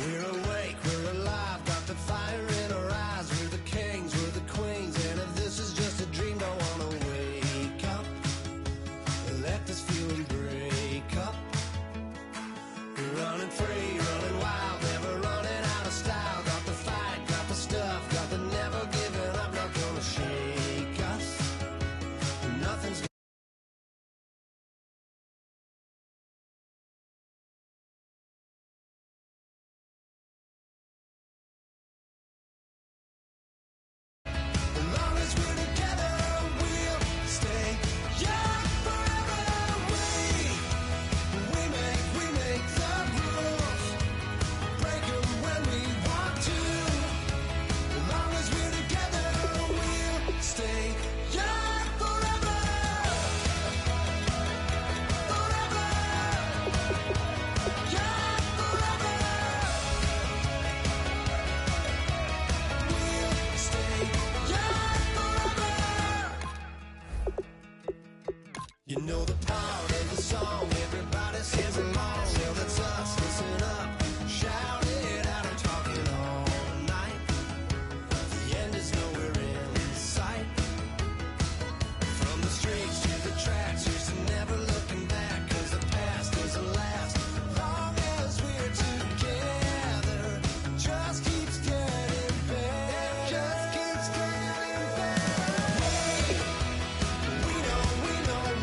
We're awake, we're alive, got the fire in our eyes. We're the kings, we're the queens, and if this is just a dream, don't wanna wake up. Let this feeling break up. We're running free, running wild, never running out of style. Got the fight, got the stuff, got the never giving up, not gonna shake us. Nothing's You know the part of the song, everybody sings along. Well, that's us, listen up, shout it out, I'm talking all night. The end is nowhere in sight. From the streets to the tracks, here's to never looking back, cause the past doesn't last. Long as we're together, just keeps getting better. Just keeps getting better. We know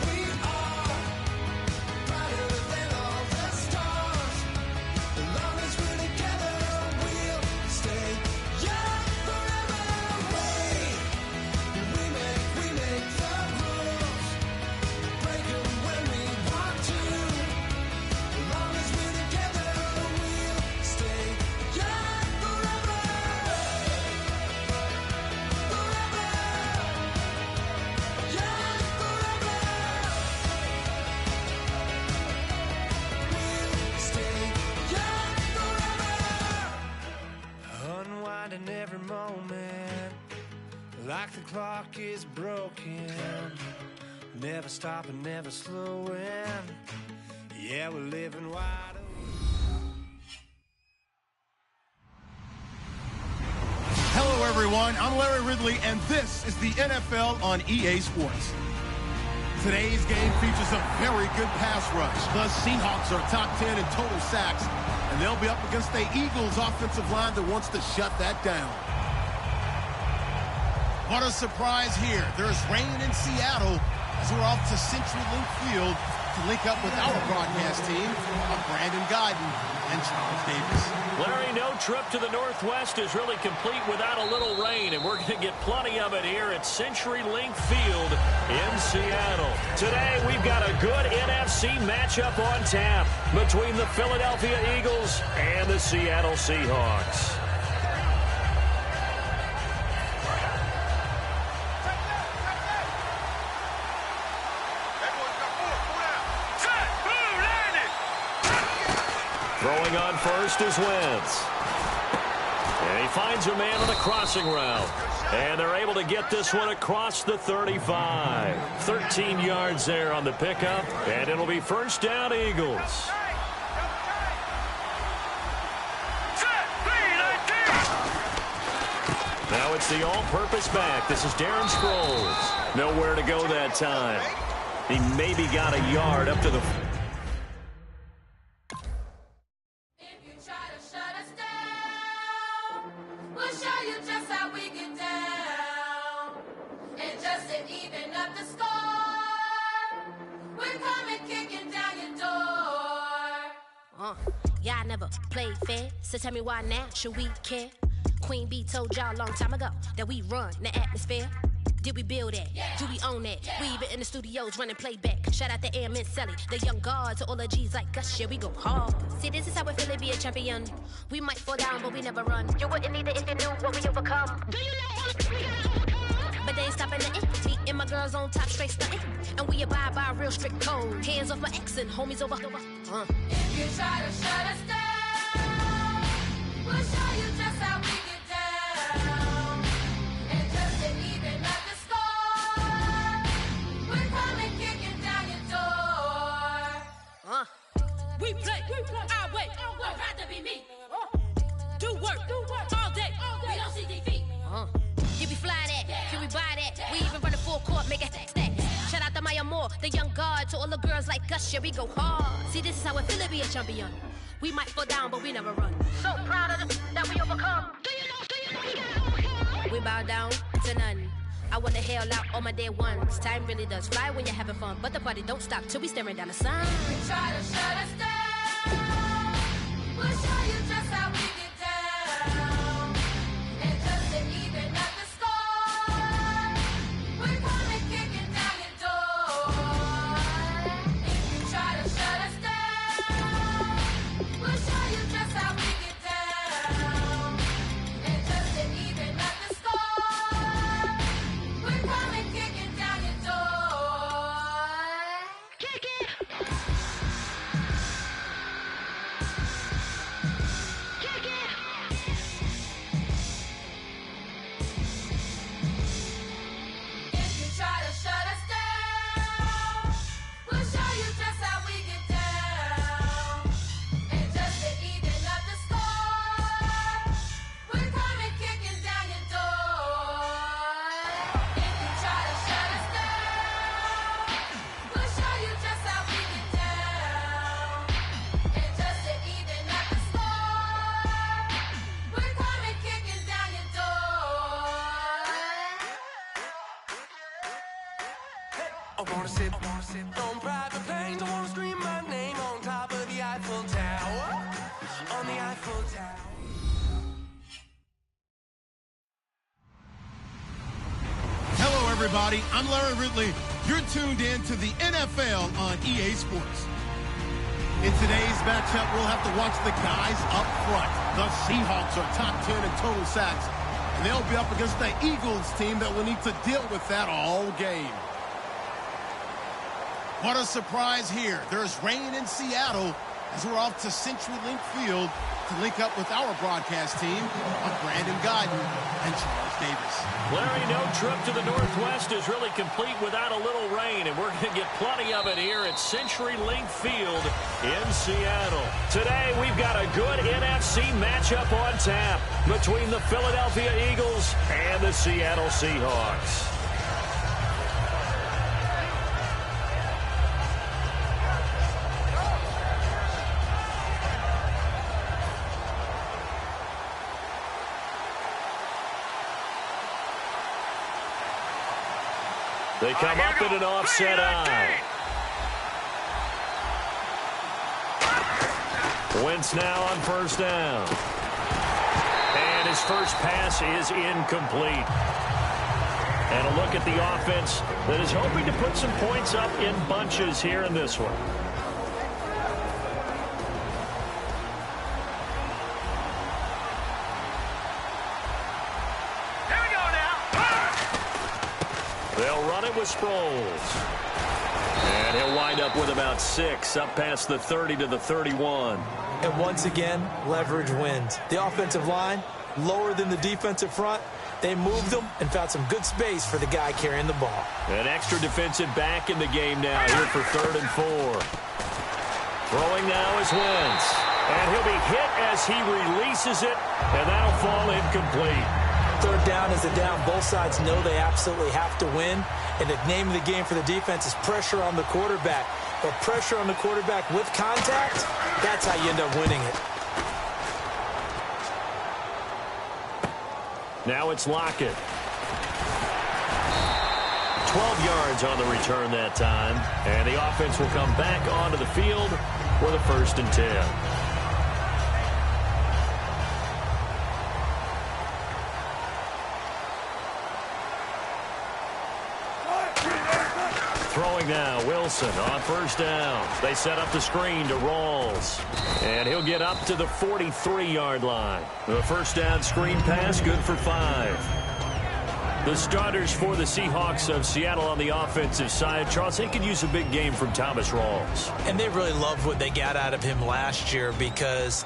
we are brighter than all the stars. As long as we're together, we'll stay young forever. We make the rules, break them when we want to. As long as we're together, we'll stay young forever. Forever. Young forever. We'll stay young forever. Unwinding every moment, like the clock is broken. Never stopping, never slowing. Yeah, we're living wide awake. Hello, everyone. I'm Larry Ridley, and this is the NFL on EA Sports. Today's game features a very good pass rush. The Seahawks are top 10 in total sacks, and they'll be up against the Eagles' offensive line that wants to shut that down. What a surprise here. There's rain in Seattle as we're off to CenturyLink Field to link up with our broadcast team of Brandon Guyton and Charles Davis. Larry, no trip to the Northwest is really complete without a little rain, and we're going to get plenty of it here at CenturyLink Field in Seattle. Today, we've got a good NFC matchup on tap between the Philadelphia Eagles and the Seattle Seahawks. Throwing on first is Wentz. And he finds a man on the crossing route. And they're able to get this one across the 35. 13 yards there on the pickup. And it'll be first down, Eagles. Now it's the all-purpose back. This is Darren Sproles. Nowhere to go that time. He maybe got a yard up to the... Y'all never played fair, so tell me why now should we care? Queen Bee told y'all a long time ago that we run the atmosphere. Did we build that? Yeah. Do we own that? Yeah. We even in the studios running playback. Shout out to Airman Sally, the young guards, all the G's like us. Yeah, we go hard. See, this is how we feel to be a champion. We might fall down, but we never run. You wouldn't need it if you knew what we overcome. Do you know? But they ain't stopping nothing. Me and my girls on top straight stunting. And we abide by a real strict code. Hands off my ex and homies over. If you try to shut us down, we'll show you just how we get down. And just to even up the score, we're coming kicking down your door. We play our way. Would rather be me. for the young guard. To all the girls like us, yeah, we go hard. See, this is how it feel to be a champion. We might fall down, but we never run. So proud of them that we overcome. Do you know we got overcome? We bow down to none. I wanna hail out all my day ones. Time really does fly when you're having fun, but the party don't stop till we staring down the sun. If you try to shut us down, we'll show you just how we get down. And just to even up the score, we're coming kicking down your door. If you try to shut us down, we'll show you just how we get down. And just to even up the score, we're coming kicking down your door. Kick it! Kick it! If you try to shut us down, we'll show you just how we get down. And just to even up the score, we're coming kicking down your door. If you try to shut us down, we'll show you just how we get down. And just to even up the score, we're coming kicking down your door. I wanna sit on private planes. I wanna scream my name on top of the Eiffel Tower. On the Eiffel Tower. Hello, everybody. I'm Larry Ridley. You're tuned in to the NFL on EA Sports. In today's matchup, we'll have to watch the guys up front. The Seahawks are top 10 in total sacks, and they'll be up against the Eagles team that will need to deal with that all game. What a surprise here. There's rain in Seattle as we're off to CenturyLink Field to link up with our broadcast team of Brandon Guyton and Charles Davis. Larry, no trip to the Northwest is really complete without a little rain, and we're going to get plenty of it here at CenturyLink Field in Seattle. Today, we've got a good NFC matchup on tap between the Philadelphia Eagles and the Seattle Seahawks. They come up in an offset eye. Wentz now on first down. And his first pass is incomplete. And a look at the offense that is hoping to put some points up in bunches here in this one. They'll run it with Sproles. And he'll wind up with about 6, up past the 30 to the 31. And once again, leverage wins. The offensive line, lower than the defensive front. They moved them and found some good space for the guy carrying the ball. An extra defensive back in the game now here for 3rd and 4. Throwing now is Wentz. And he'll be hit as he releases it, and that'll fall incomplete. 3rd down is a down. Both sides know they absolutely have to win. And the name of the game for the defense is pressure on the quarterback. But pressure on the quarterback with contact, that's how you end up winning it. Now it's Lockett. 12 yards on the return that time. And the offense will come back onto the field for the 1st and 10. Throwing now, Wilson on first down. They set up the screen to Rawls. And he'll get up to the 43-yard line. The first down screen pass, good for 5. The starters for the Seahawks of Seattle on the offensive side, Charles, they could use a big game from Thomas Rawls. And they really loved what they got out of him last year because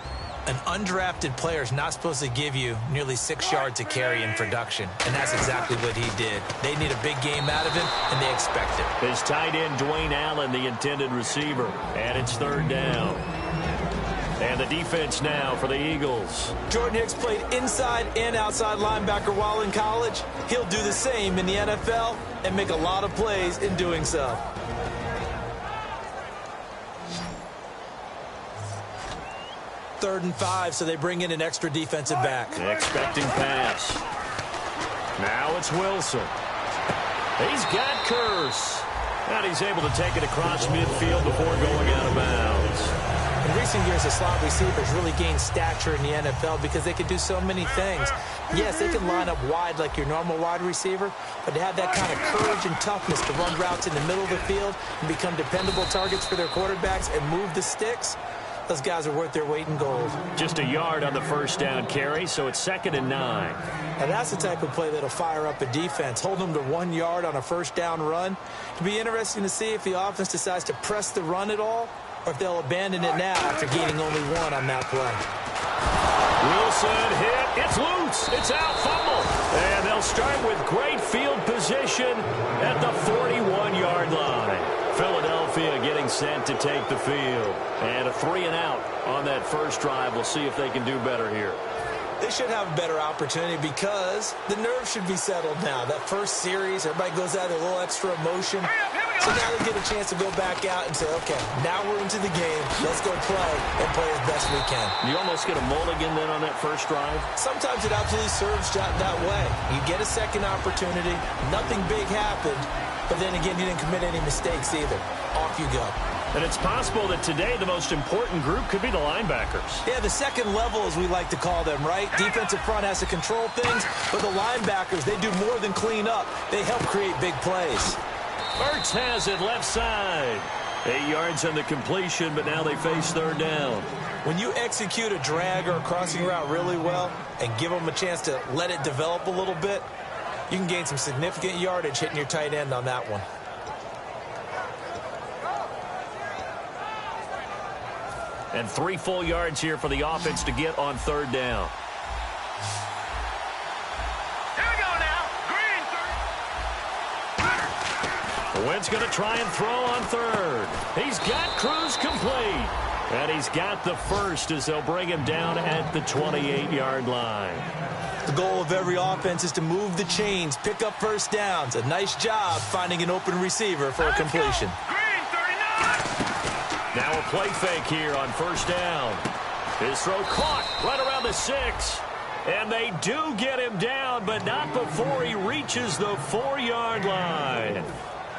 an undrafted player is not supposed to give you nearly 6 yards to carry in production, and that's exactly what he did. They need a big game out of him, and they expect it. His tight end, Dwayne Allen, the intended receiver, and it's 3rd down. And the defense now for the Eagles. Jordan Hicks played inside and outside linebacker while in college. He'll do the same in the NFL and make a lot of plays in doing so. 3rd and 5, so they bring in an extra defensive back. Expecting pass. Now it's Wilson. He's got Curse. And he's able to take it across midfield before going out of bounds. In recent years, the slot receivers really gained stature in the NFL because they can do so many things. Yes, they can line up wide like your normal wide receiver, but to have that kind of courage and toughness to run routes in the middle of the field and become dependable targets for their quarterbacks and move the sticks, those guys are worth their weight in gold. Just a yard on the first down carry, so it's 2nd and 9. And that's the type of play that'll fire up a defense. Hold them to 1 yard on a first down run. It'll be interesting to see if the offense decides to press the run at all, or if they'll abandon it now after gaining only 1 on that play. Wilson hit. It's loose. It's out. Fumble. And they'll start with great field position at the 41-yard line. Philadelphia getting set to take the field. And a 3 and out on that first drive. We'll see if they can do better here. They should have a better opportunity because the nerves should be settled now. That first series, everybody goes out with a little extra emotion. So now they get a chance to go back out and say, okay, now we're into the game. Let's go play and play as best we can. You almost get a mulligan then on that first drive? Sometimes it absolutely serves that way. You get a second opportunity. Nothing big happened. But then again, you didn't commit any mistakes either. Off you go. And it's possible that today the most important group could be the linebackers. Yeah, the second level, as we like to call them, right? Defensive front has to control things, but the linebackers, they do more than clean up. They help create big plays. Ertz has it left side. 8 yards on the completion, but now they face 3rd down. When you execute a drag or a crossing route really well and give them a chance to let it develop a little bit, you can gain some significant yardage hitting your tight end on that one. And 3 full yards here for the offense to get on 3rd down. Here we go now. Green. Wentz going to try and throw on 3rd. He's got Cruz complete. And he's got the first as they'll bring him down at the 28-yard line. The goal of every offense is to move the chains, pick up first downs. A nice job finding an open receiver for a completion. Green 39. Now a play fake here on 1st down. His throw caught right around the 6. And they do get him down, but not before he reaches the 4-yard line.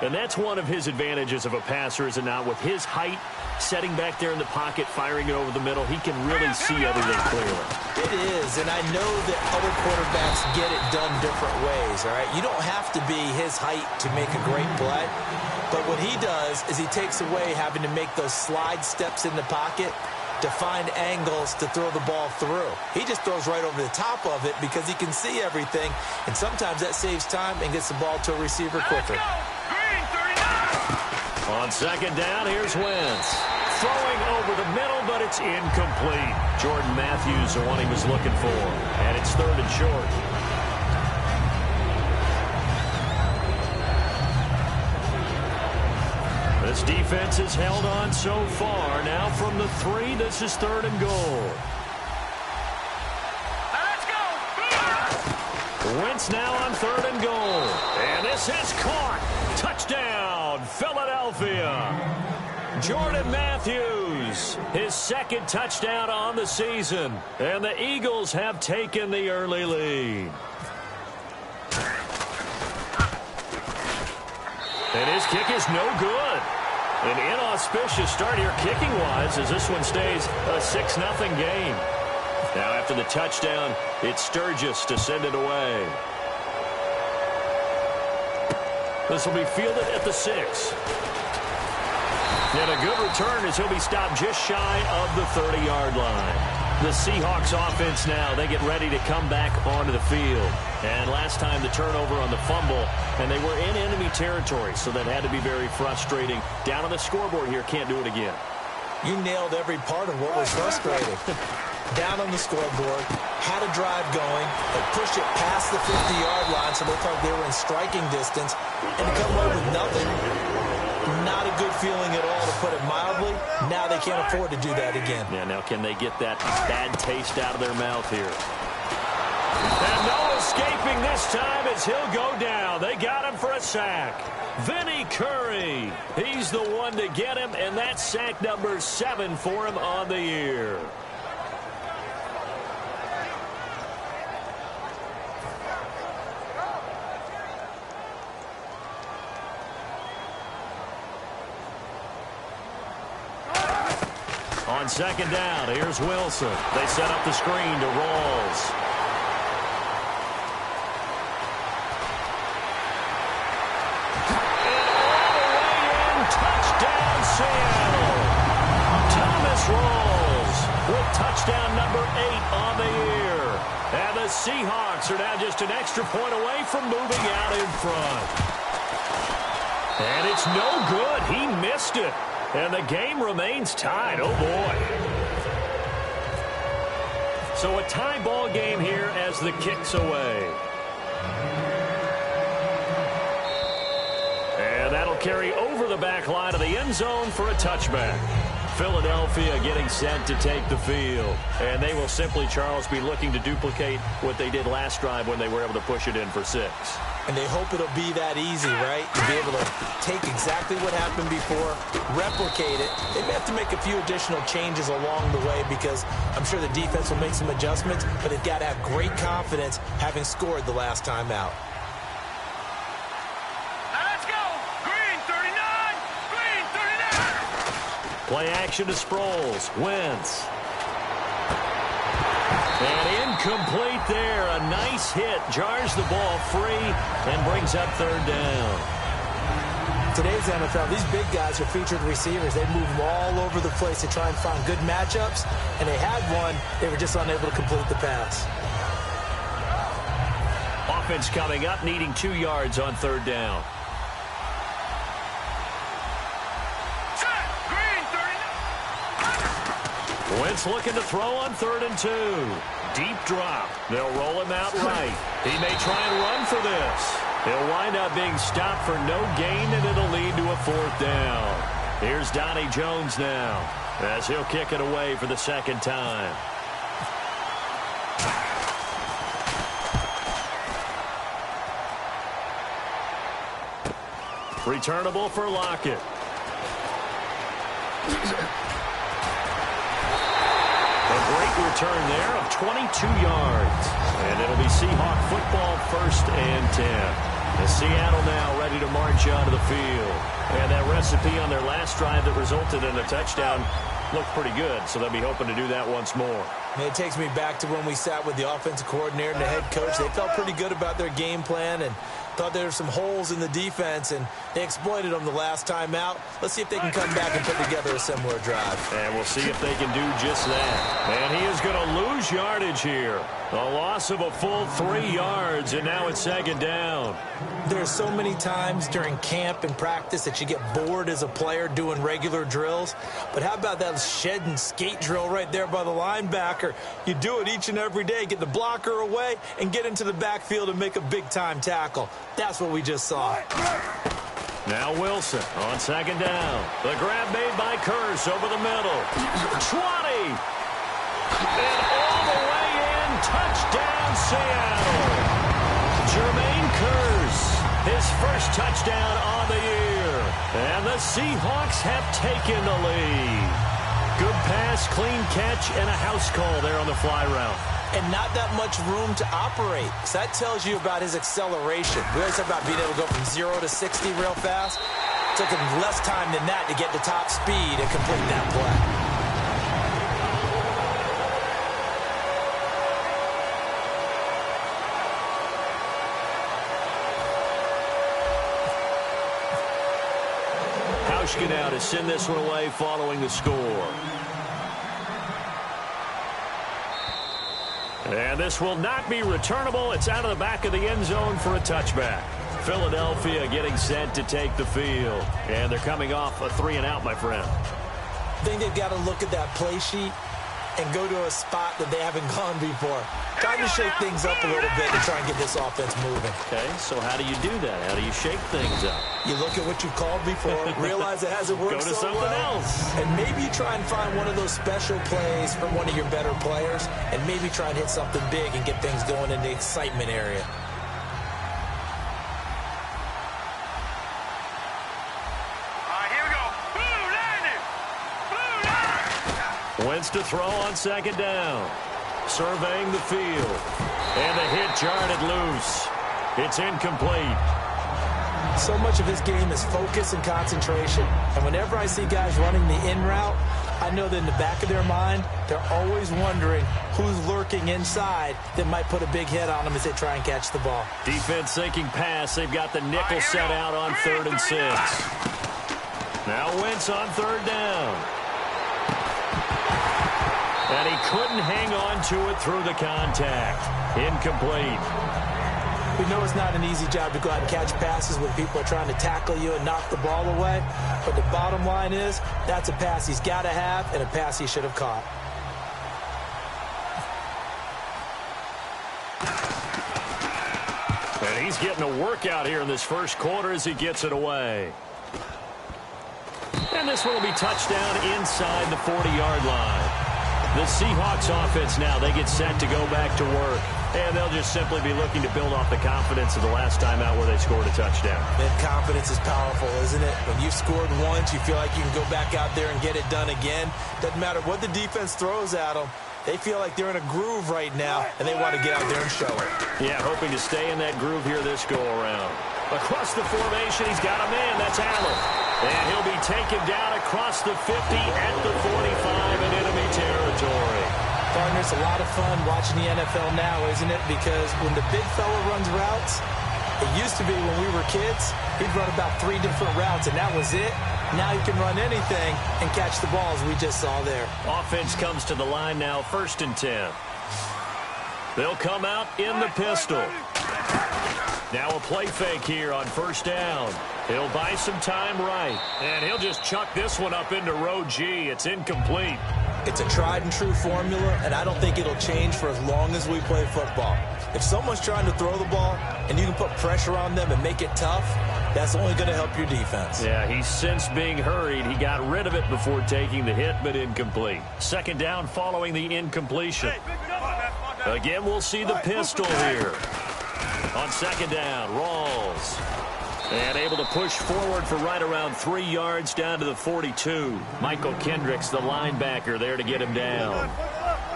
And that's one of his advantages of a passer, is it not? With his height, setting back there in the pocket, firing it over the middle, he can really see everything clearly. It is, and I know that other quarterbacks get it done different ways, all right? You don't have to be his height to make a great play. But what he does is he takes away having to make those slide steps in the pocket to find angles to throw the ball through. He just throws right over the top of it because he can see everything, and sometimes that saves time and gets the ball to a receiver quicker. Green 39. On 2nd down, here's Wentz. Throwing over the middle, but it's incomplete. Jordan Matthews, the one he was looking for. And it's 3rd and short. This defense has held on so far. Now from the 3, this is 3rd and goal. Let's go. Wentz now on 3rd and goal. And this is caught. Touchdown, Philadelphia. Jordan Matthews, his 2nd touchdown on the season. And the Eagles have taken the early lead. And his kick is no good. An inauspicious start here kicking-wise as this one stays a 6-0 game. Now after the touchdown, it's Sturgis to send it away. This will be fielded at the 6. And a good return as he'll be stopped just shy of the 30-yard line. The Seahawks offense now, they get ready to come back onto the field. And last time the turnover on the fumble, and they were in enemy territory, so that had to be very frustrating. Down on the scoreboard here, can't do it again. You nailed every part of what was frustrating. Down on the scoreboard, had a drive going, and pushed it past the 50-yard line so they thought they were in striking distance, and to come away with nothing. Not a good feeling at all, to put it mildly. Now they can't afford to do that again. Yeah, now can they get that bad taste out of their mouth here? And no escaping this time as he'll go down. They got him for a sack. Vinny Curry, he's the one to get him, and that's sack number 7 for him on the year. On second down, here's Wilson. They set up the screen to Rawls. With touchdown number 8 on the year. And the Seahawks are now just an extra point away from moving out in front. And it's no good. He missed it. And the game remains tied. Oh, boy. So a tie ball game here as the kick's away. And that'll carry over the back line of the end zone for a touchback. Philadelphia getting set to take the field. And they will simply, Charles, be looking to duplicate what they did last drive when they were able to push it in for 6. And they hope it'll be that easy, right? To be able to take exactly what happened before, replicate it. They may have to make a few additional changes along the way because I'm sure the defense will make some adjustments, but they've got to have great confidence having scored the last time out. Play action to Sproles. Wentz. And incomplete there. A nice hit. Jars the ball free and brings up third down. Today's NFL, these big guys are featured receivers. They move them all over the place to try and find good matchups. And they had one. They were just unable to complete the pass. Offense coming up, needing 2 yards on third down. Wentz looking to throw on 3rd and 2. Deep drop. They'll roll him out right. He may try and run for this. He'll wind up being stopped for no gain, and it'll lead to a 4th down. Here's Donnie Jones now as he'll kick it away for the second time. Returnable for Lockett. A great return there of 22 yards. And it'll be Seahawk football, 1st and 10. As Seattle now ready to march onto the field. And that recipe on their last drive that resulted in a touchdown looked pretty good, so they'll be hoping to do that once more. And it takes me back to when we sat with the offensive coordinator and the head coach. They felt pretty good about their game plan and thought there were some holes in the defense, and they exploited them the last time out. Let's see if they can come back and put together a similar drive. And we'll see if they can do just that. And he is going to lose yardage here. A loss of a full 3 yards, and now it's 2nd down. There's so many times during camp and practice that you get bored as a player doing regular drills. But how about that shed and skate drill right there by the linebacker? You do it each and every day. Get the blocker away and get into the backfield and make a big-time tackle. That's what we just saw. Now Wilson on 2nd down. The grab made by Curse over the middle. 20. And all the way in. Touchdown, Seattle. Jermaine Curse, his first touchdown on the year. And the Seahawks have taken the lead. Good pass, clean catch, and a house call there on the fly route. And not that much room to operate. So that tells you about his acceleration. We always talk about being able to go from 0 to 60 real fast. It took him less time than that to get to top speed and complete that play. Now to send this one away following the score. And this will not be returnable. It's out of the back of the end zone for a touchback. Philadelphia getting set to take the field. And they're coming off a 3-and-out, my friend. I think they've got to look at that play sheet and go to a spot that they haven't gone before. Time to shake things up a little bit to try and get this offense moving. Okay, so how do you do that? How do you shake things up? You look at what you called before, realize it hasn't worked Go to so something well, else. and maybe you try and find one of those special plays from one of your better players, and maybe try and hit something big and get things going in the excitement area. Wentz to throw on 2nd down. Surveying the field. And the hit jarred it loose. It's incomplete. So much of his game is focus and concentration. And whenever I see guys running the in route, I know that in the back of their mind, they're always wondering who's lurking inside that might put a big hit on them as they try and catch the ball. Defense sinking pass. They've got the nickel set out on 3rd and 6. Now Wentz on 3rd down. And he couldn't hang on to it through the contact. Incomplete. We know it's not an easy job to go out and catch passes when people are trying to tackle you and knock the ball away. But the bottom line is, that's a pass he's got to have and a pass he should have caught. And he's getting a workout here in this first quarter as he gets it away. And this one will be touchdown inside the 40-yard line. The Seahawks offense now, they get set to go back to work. And they'll just simply be looking to build off the confidence of the last time out where they scored a touchdown. And confidence is powerful, isn't it? When you've scored once, you feel like you can go back out there and get it done again. Doesn't matter what the defense throws at them. They feel like they're in a groove right now, and they want to get out there and show it. Yeah, hoping to stay in that groove here this go-around. Across the formation, he's got a man. That's Allen. And he'll be taken down across the 50 at the 45 in enemy territory. Partner, it's a lot of fun watching the NFL now, isn't it? Because when the big fella runs routes, it used to be when we were kids, he'd run about 3 different routes, and that was it. Now he can run anything and catch the balls we just saw there. Offense comes to the line now, 1st and 10. They'll come out in the pistol. Now a play fake here on 1st down. He'll buy some time right. And he'll just chuck this one up into row G. It's incomplete. It's a tried-and-true formula, and I don't think it'll change for as long as we play football. If someone's trying to throw the ball and you can put pressure on them and make it tough, that's only going to help your defense. Yeah, he's since being hurried. He got rid of it before taking the hit, but incomplete. 2nd down following the incompletion. Again, we'll see the pistol here. On 2nd down, Rawls. And able to push forward for right around 3 yards down to the 42. Michael Kendricks, the linebacker, there to get him down.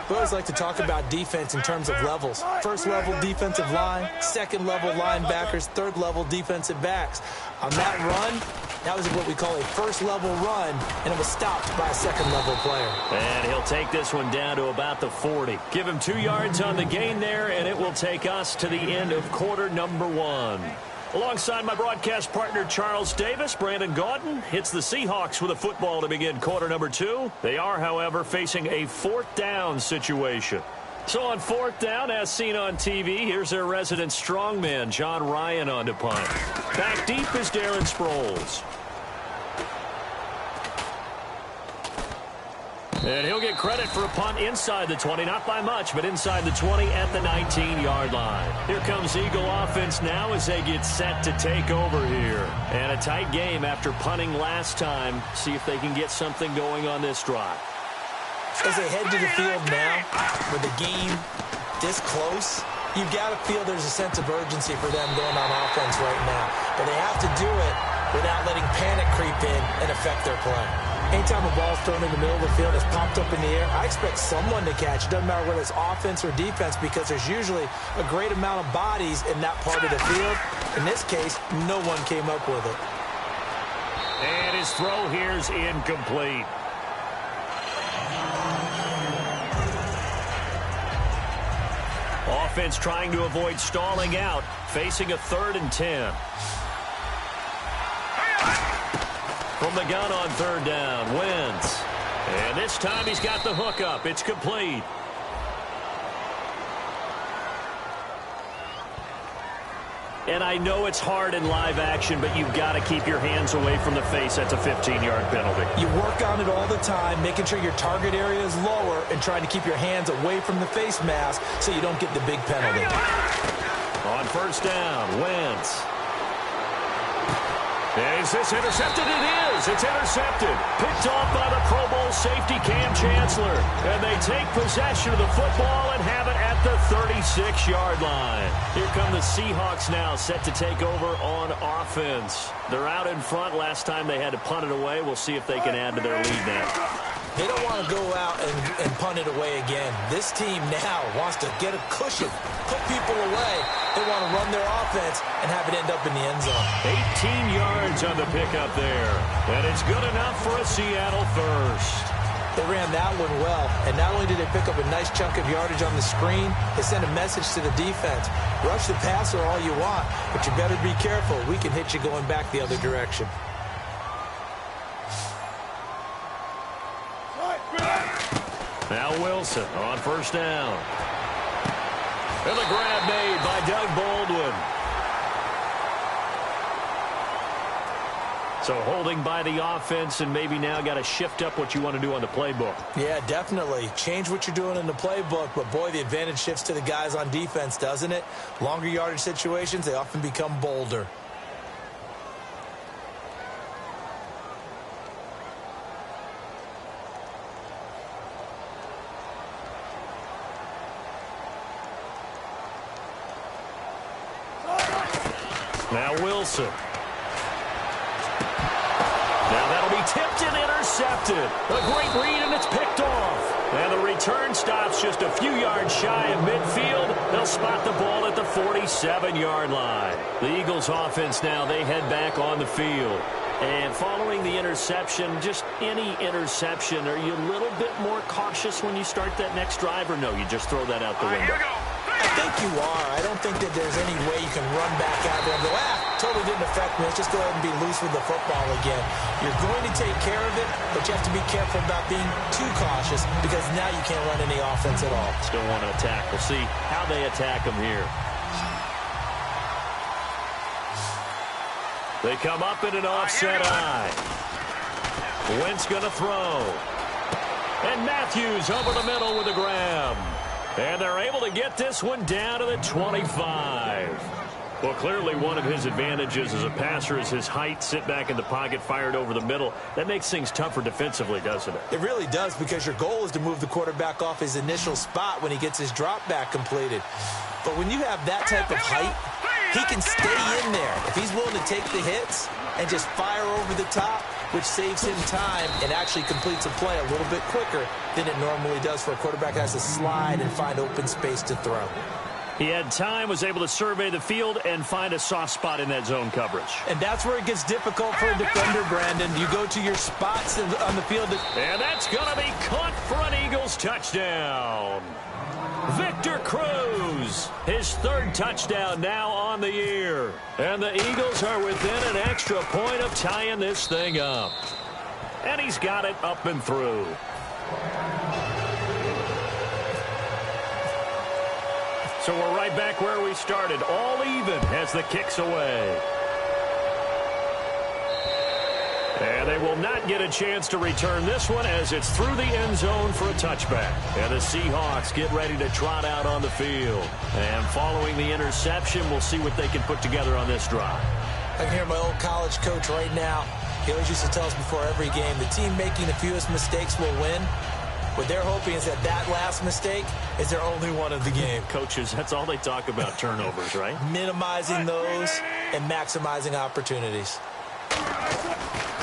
We always like to talk about defense in terms of levels. 1st level defensive line, 2nd level linebackers, 3rd level defensive backs. On that run, that was what we call a 1st level run, and it was stopped by a 2nd level player. And he'll take this one down to about the 40. Give him 2 yards on the gain there, and it will take us to the end of quarter number 1. Alongside my broadcast partner, Charles Davis, Brandon Gaudin hits the Seahawks with a football to begin quarter number 2. They are, however, facing a 4th down situation. So on 4th down, as seen on TV, here's their resident strongman, John Ryan, on to punt. Back deep is Darren Sproles. And he'll get credit for a punt inside the 20, not by much, but inside the 20 at the 19-yard line. Here comes Eagle offense now as they get set to take over here. And a tight game after punting last time. See if they can get something going on this drive. As they head to the field now, with the game this close, you've got to feel there's a sense of urgency for them going on offense right now. But they have to do it without letting panic creep in and affect their play. Anytime a ball's thrown in the middle of the field, it's popped up in the air, I expect someone to catch. It doesn't matter whether it's offense or defense because there's usually a great amount of bodies in that part of the field. In this case, no one came up with it. And his throw here's incomplete. Offense trying to avoid stalling out, facing a 3rd and 10. From the gun on 3rd down, Wentz. And this time he's got the hook up. It's complete. And I know it's hard in live action, but you've got to keep your hands away from the face. That's a 15-yard penalty. You work on it all the time, making sure your target area is lower and trying to keep your hands away from the face mask so you don't get the big penalty. On 1st down, Wentz. Is this intercepted? It is. It's intercepted. Picked off by the Pro Bowl safety Cam Chancellor. And they take possession of the football and have it at the 36-yard line. Here come the Seahawks now, set to take over on offense. They're out in front. Last time they had to punt it away. We'll see if they can add to their lead now. They don't want to go out and punt it away again. This team now wants to get a cushion, put people away. They want to run their offense and have it end up in the end zone. 18 yards on the pickup there. And it's good enough for a Seattle first. They ran that one well, and not only did they pick up a nice chunk of yardage on the screen, they sent a message to the defense. Rush the passer all you want, but you better be careful. We can hit you going back the other direction. Now Wilson on first down. And the grab made by Doug Baldwin. So holding by the offense, and maybe now got to shift up what you want to do on the playbook. Yeah, definitely. Change what you're doing in the playbook, but boy, the advantage shifts to the guys on defense, doesn't it? Longer yardage situations, they often become bolder. Now Wilson. Now that'll be tipped and intercepted. A great read, and it's picked off. And the return stops just a few yards shy of midfield. They'll spot the ball at the 47-yard line. The Eagles offense now, they head back on the field. And following the interception, just any interception, are you a little bit more cautious when you start that next drive, or no, you just throw that out the window? I think you are. I don't think that there's any way you can run back out there and go, totally didn't affect me. Let's just go ahead and be loose with the football again. You're going to take care of it, but you have to be careful about being too cautious because now you can't run any offense at all. Still want to attack. We'll see how they attack them here. They come up in an offset eye. Wentz going to throw. And Matthews over the middle with a grab. And they're able to get this one down to the 25. Well, clearly one of his advantages as a passer is his height. Sit back in the pocket, fired over the middle. That makes things tougher defensively, doesn't it? It really does, because your goal is to move the quarterback off his initial spot when he gets his drop back completed. But when you have that type of height, he can stay in there. If he's willing to take the hits and just fire over the top, which saves him time and actually completes a play a little bit quicker than it normally does for a quarterback that has to slide and find open space to throw. He had time, was able to survey the field and find a soft spot in that zone coverage. And that's where it gets difficult for a defender, Brandon. You go to your spots on the field. And that's going to be caught for an Eagles touchdown. Victor Cruz, his third touchdown now on the year. And the Eagles are within an extra point of tying this thing up. And he's got it up and through. So we're right back where we started, all even as the kick's away. And they will not get a chance to return this one as it's through the end zone for a touchback. And the Seahawks get ready to trot out on the field. And following the interception, we'll see what they can put together on this drive. I can hear my old college coach right now. He always used to tell us before every game, the team making the fewest mistakes will win. What they're hoping is that that last mistake is their only one of the game. Coaches, that's all they talk about, turnovers, right? Minimizing those and maximizing opportunities.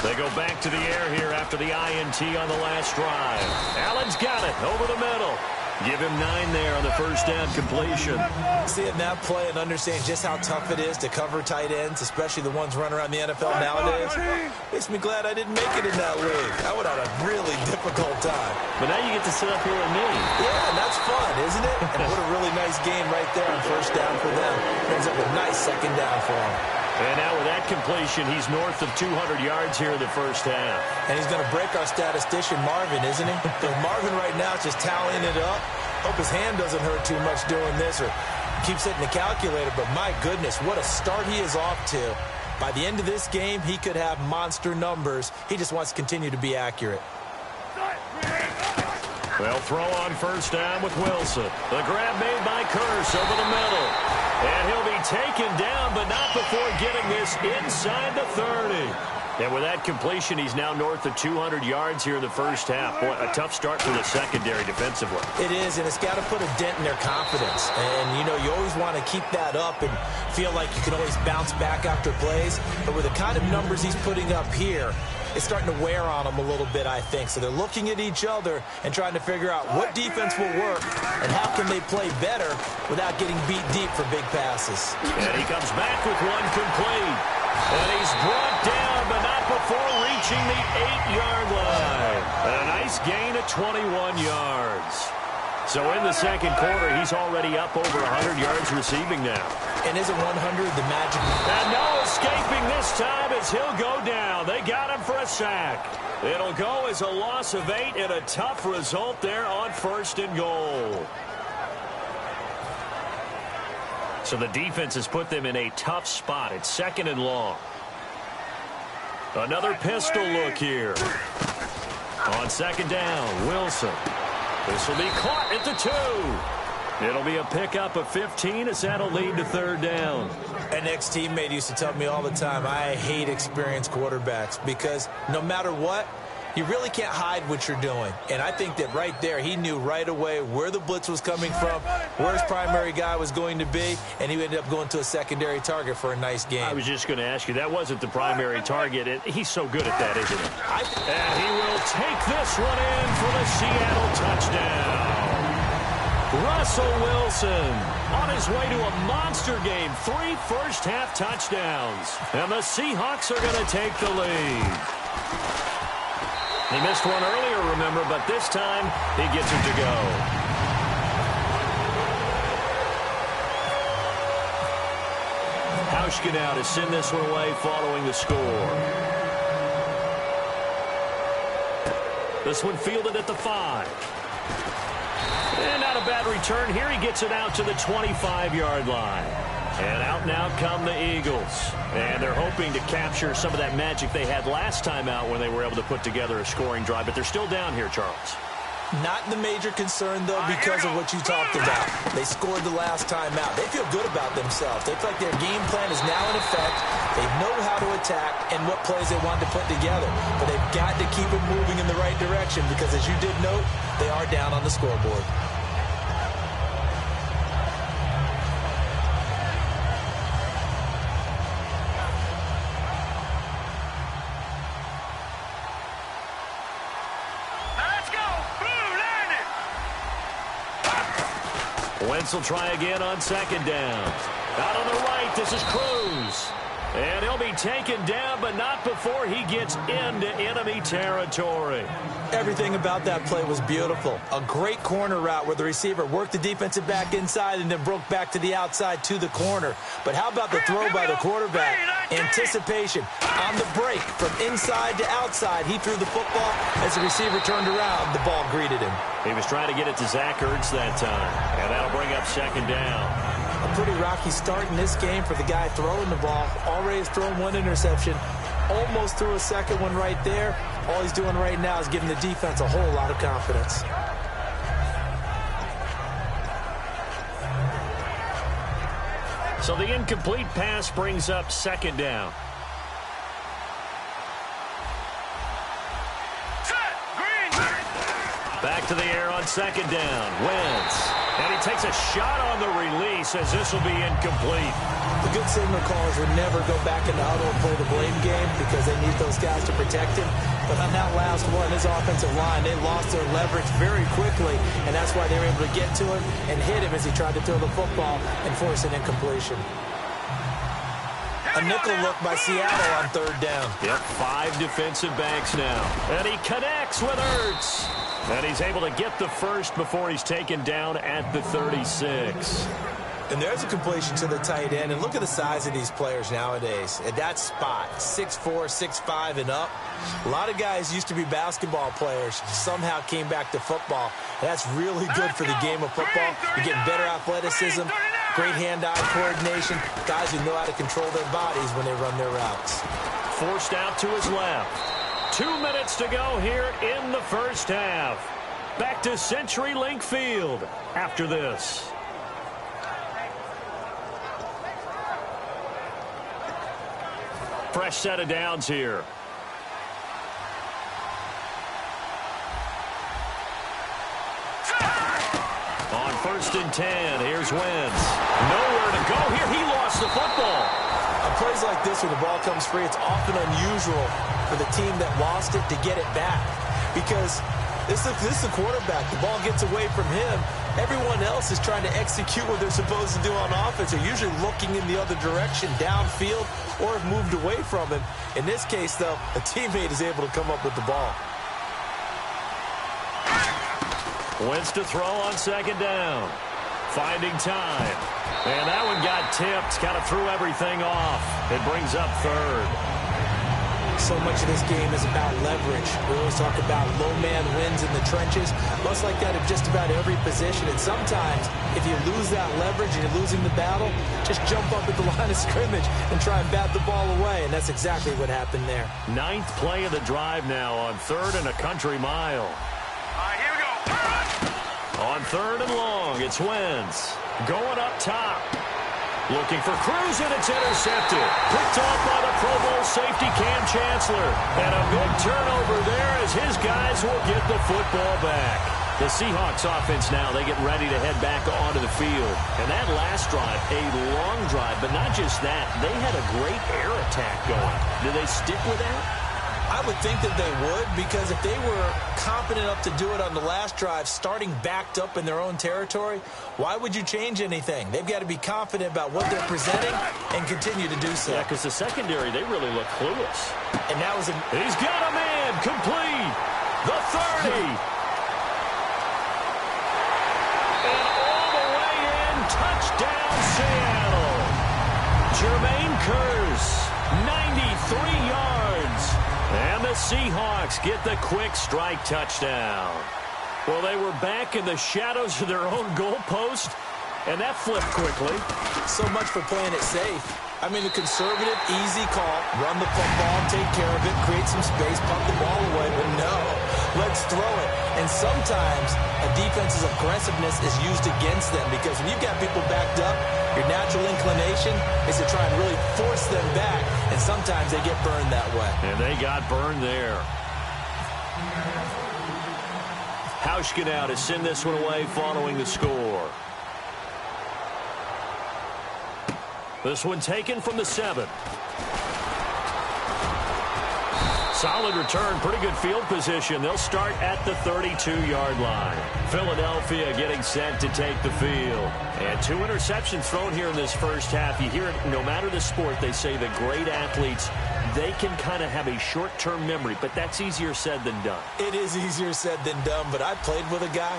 They go back to the air here after the INT on the last drive. Allen's got it over the middle. Give him 9 there on the first down completion. Seeing that play and understanding just how tough it is to cover tight ends, especially the ones running around the NFL nowadays, makes me glad I didn't make it in that league. I would have had a really difficult time. But now you get to sit up here with me. Yeah, and that's fun, isn't it? And what a really nice game right there on first down for them. Brings up a nice second down for them. And now with that completion, he's north of 200 yards here in the first half. And he's going to break our statistician, Marvin, isn't he? Because Marvin right now is just tallying it up. Hope his hand doesn't hurt too much doing this or keeps hitting the calculator. But my goodness, what a start he is off to. By the end of this game, he could have monster numbers. He just wants to continue to be accurate. Well, throw on first down with Wilson. The grab made by Curse over the middle. And he'll be taken down, but not before getting this inside the 30. And with that completion, he's now north of 200 yards here in the first half. Boy, a tough start for the secondary defensively. It is, and it's got to put a dent in their confidence. And, you know, you always want to keep that up and feel like you can always bounce back after plays. But with the kind of numbers he's putting up here, is starting to wear on them a little bit, I think. So they're looking at each other and trying to figure out what defense will work and how can they play better without getting beat deep for big passes. And he comes back with one complete. And he's brought down, but not before reaching the 8-yard line. And a nice gain of 21 yards. So in the second quarter, he's already up over 100 yards receiving now. And isn't 100 the magic? And no escaping this time as he'll go down. They got him for a sack. It'll go as a loss of 8 and a tough result there on 1st and goal. So the defense has put them in a tough spot. It's 2nd and long. Another pistol look here. On 2nd down, Wilson. This will be caught at the 2. It'll be a pickup of 15 as that'll lead to 3rd down. An ex-teammate used to tell me all the time, I hate experienced quarterbacks because no matter what, you really can't hide what you're doing. And I think that right there, he knew right away where the blitz was coming from, where his primary guy was going to be, and he ended up going to a secondary target for a nice game. I was just going to ask you, that wasn't the primary target. He's so good at that, isn't he? And he will take this one in for the Seattle touchdown. Russell Wilson on his way to a monster game. 3 first-half touchdowns. And the Seahawks are going to take the lead. He missed one earlier, remember, but this time he gets it to go. Hauschka now to send this one away following the score. This one fielded at the 5. And not a bad return here. He gets it out to the 25-yard line. And out now come the Eagles. And they're hoping to capture some of that magic they had last time out when they were able to put together a scoring drive. But they're still down here, Charles. Not the major concern, though, because of what you talked about. They scored the last time out. They feel good about themselves. They feel like their game plan is now in effect. They know how to attack and what plays they want to put together. But they've got to keep it moving in the right direction because, as you did note, they are down on the scoreboard. Wentz will try again on 2nd down. Out on the right, this is Cruz. And he'll be taken down, but not before he gets into enemy territory. Everything about that play was beautiful. A great corner route where the receiver worked the defensive back inside and then broke back to the outside to the corner. But how about the throw by the quarterback? Anticipation. On the break from inside to outside, he threw the football. As the receiver turned around, the ball greeted him. He was trying to get it to Zach Ertz that time. And that'll bring up 2nd down. A pretty rocky start in this game for the guy throwing the ball. Already has thrown 1 interception. Almost threw a 2nd one right there. All he's doing right now is giving the defense a whole lot of confidence. So the incomplete pass brings up 2nd down. Back to the air on 2nd down. Wentz. And he takes a shot on the release as this will be incomplete. The good signal callers would never go back in the huddle and play the blame game because they need those guys to protect him. But on that last one, his offensive line, they lost their leverage very quickly, and that's why they were able to get to him and hit him as he tried to throw the football and force an incompletion. A nickel look by Seattle on 3rd down. Yep, 5 defensive backs now. And he connects with Ertz. And he's able to get the first before he's taken down at the 36. And there's a completion to the tight end. And look at the size of these players nowadays. At that spot, 6'4", 6'5", and up. A lot of guys used to be basketball players, somehow came back to football. And that's really good for the game of football. You're getting better athleticism, great hand-eye coordination, guys who know how to control their bodies when they run their routes. Forced out to his left. 2 minutes to go here in the first half. Back to CenturyLink Field after this. Fresh set of downs here. On 1st and 10, here's Wentz. Nowhere to go here. He lost the football. A plays like this when the ball comes free, it's often unusual for the team that lost it to get it back. Because this is the quarterback. The ball gets away from him. Everyone else is trying to execute what they're supposed to do on offense. They're usually looking in the other direction, downfield, or have moved away from him. In this case, though, a teammate is able to come up with the ball. Wentz to throw on second down. Finding time. And that one got tipped. Kind of threw everything off. It brings up third. So much of this game is about leverage. We always talk about low man wins in the trenches. Much like that in just about every position. And sometimes, if you lose that leverage and you're losing the battle, just jump up at the line of scrimmage and try and bat the ball away. And that's exactly what happened there. 9th play of the drive now on 3rd and a country mile. All right, here we go. On 3rd and long, it's Wentz. Going up top. Looking for Cruz, and it's intercepted. Picked off by the Pro Bowl safety Cam Chancellor. And a big turnover there as his guys will get the football back. The Seahawks offense now, they get ready to head back onto the field. And that last drive, a long drive, but not just that. They had a great air attack going. Do they stick with that? I would think that they would, because if they were confident enough to do it on the last drive, starting backed up in their own territory, why would you change anything? They've got to be confident about what they're presenting and continue to do so. Yeah, because the secondary, they really look clueless. And that was He's got a man, complete. The 30. And all the way in, touchdown Seattle. Jermaine Kearse, 93 yards. And the Seahawks get the quick strike touchdown. Well, they were back in the shadows of their own goalpost, and that flipped quickly. So much for playing it safe. I mean, a conservative, easy call. Run the football, take care of it, create some space, punt the ball away. But no, let's throw it. And sometimes a defense's aggressiveness is used against them, because when you've got people backed up, your natural inclination is to try and really force them back, and sometimes they get burned that way. And they got burned there. Hauschka now to send this one away following the score. This one taken from the 7. Solid return, pretty good field position. They'll start at the 32-yard line. Philadelphia getting set to take the field. And 2 interceptions thrown here in this first half. You hear it, no matter the sport, they say the great athletes, they can kind of have a short-term memory, but that's easier said than done. It is easier said than done, but I played with a guy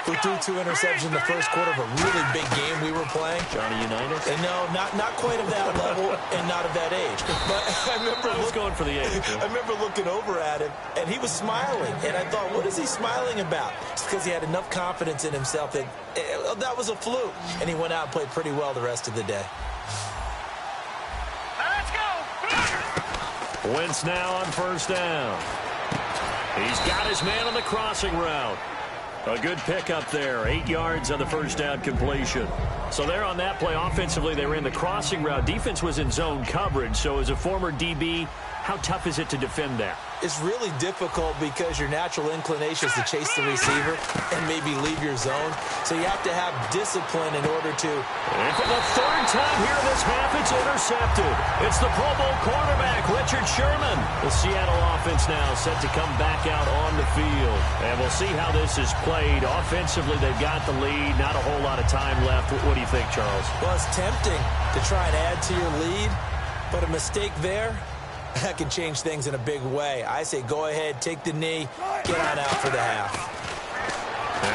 who threw 2 interceptions in the first quarter of a really big game we were playing. Tonio-2011's? And no, not quite of that level and not of that age. But I remember I was going for the age. I remember looking over at him, and he was smiling. And I thought, what is he smiling about? It's because he had enough confidence in himself that that was a fluke. And he went out and played pretty well the rest of the day. Let's go. Wentz now on first down. He's got his man on the crossing route. A good pickup there. 8 yards on the first down completion. So there on that play, offensively, they ran the crossing route. Defense was in zone coverage. So as a former DB, how tough is it to defend that? It's really difficult because your natural inclination is to chase the receiver and maybe leave your zone. So you have to have discipline in order to. And for the 3rd time here in this half, it's intercepted. It's the Pro Bowl quarterback, Richard Sherman. The Seattle offense now set to come back out on the field. And we'll see how this is played. Offensively, they've got the lead. Not a whole lot of time left. What do you think, Charles? Well, it's tempting to try and add to your lead, but a mistake there, that can change things in a big way. I say go ahead, take the knee, get on out for the half.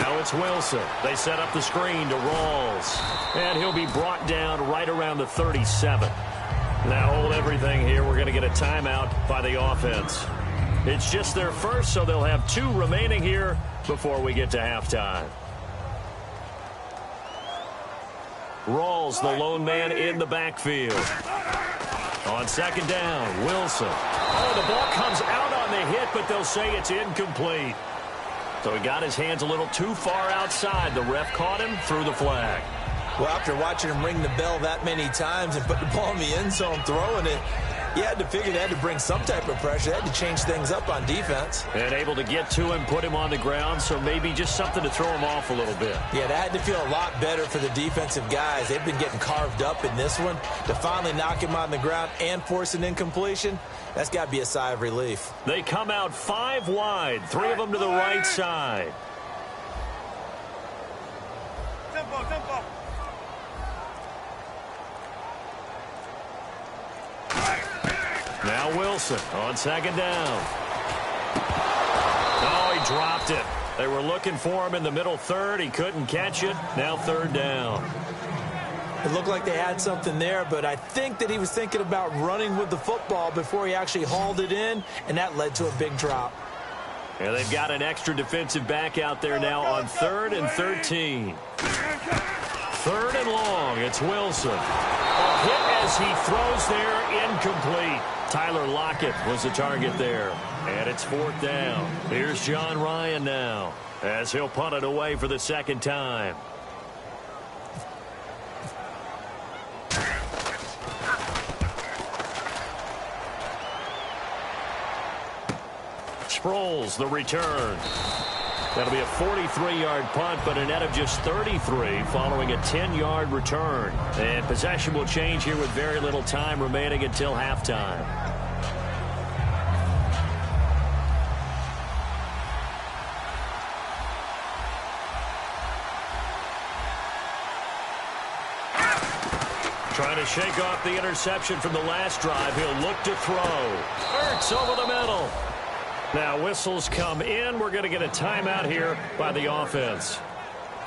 Now it's Wilson. They set up the screen to Rawls. And he'll be brought down right around the 37. Now hold everything here. We're going to get a timeout by the offense. It's just their first, so they'll have 2 remaining here before we get to halftime. Rawls, the lone man in the backfield. On second down, Wilson. Oh, the ball comes out on the hit, but they'll say it's incomplete. So he got his hands a little too far outside. The ref caught him, threw the flag. Well, after watching him ring the bell that many times and put the ball in the end zone, throwing it, You had to figure they had to bring some type of pressure. They had to change things up on defense. And able to get to him, put him on the ground, so maybe just something to throw him off a little bit. Yeah, that had to feel a lot better for the defensive guys. They've been getting carved up in this one. To finally knock him on the ground and force an incompletion, that's got to be a sigh of relief. They come out 5 wide, 3 of them to the right side. Tempo. Now Wilson on second down. Oh, he dropped it. They were looking for him in the middle third. He couldn't catch it. Now third down. It looked like they had something there, but I think that he was thinking about running with the football before he actually hauled it in, and that led to a big drop. And they've got an extra defensive back out there now on 3rd and 13. 3rd and long. It's Wilson. A hit as he throws there, incomplete. Tyler Lockett was the target there. And it's 4th down. Here's John Ryan now as he'll punt it away for the second time. Sproles, the return. That'll be a 43-yard punt, but a net of just 33 following a 10-yard return. And possession will change here with very little time remaining until halftime. Trying to shake off the interception from the last drive. He'll look to throw. Ertz over the middle. Now whistles come in. We're going to get a timeout here by the offense.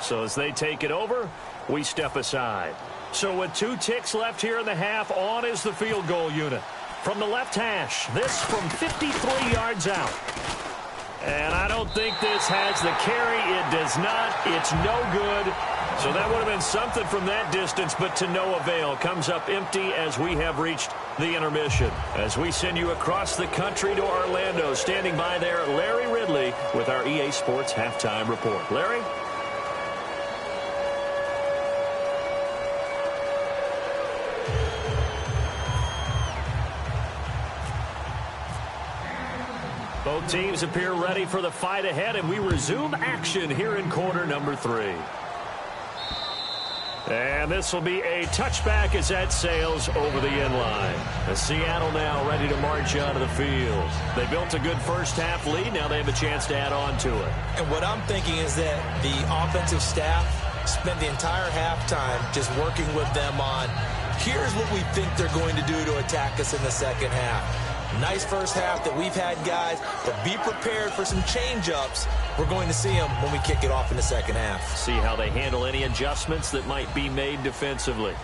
So as they take it over, we step aside. So with 2 ticks left here in the half, on is the field goal unit. From the left hash, this from 53 yards out. And I don't think this has the carry. It does not. It's no good. So that would have been something from that distance, but to no avail. Comes up empty as we have reached the intermission. As we send you across the country to Orlando, standing by there, Larry Ridley with our EA Sports Halftime Report. Larry? Both teams appear ready for the fight ahead, and we resume action here in quarter number 3. And this will be a touchback as that sails over the end line. As Seattle now ready to march onto the field. They built a good first half lead. Now they have a chance to add on to it. And what I'm thinking is that the offensive staff spent the entire halftime just working with them on, here's what we think they're going to do to attack us in the second half. Nice first half that we've had, guys, but be prepared for some change-ups. We're going to see them when we kick it off in the second half. See how they handle any adjustments that might be made defensively.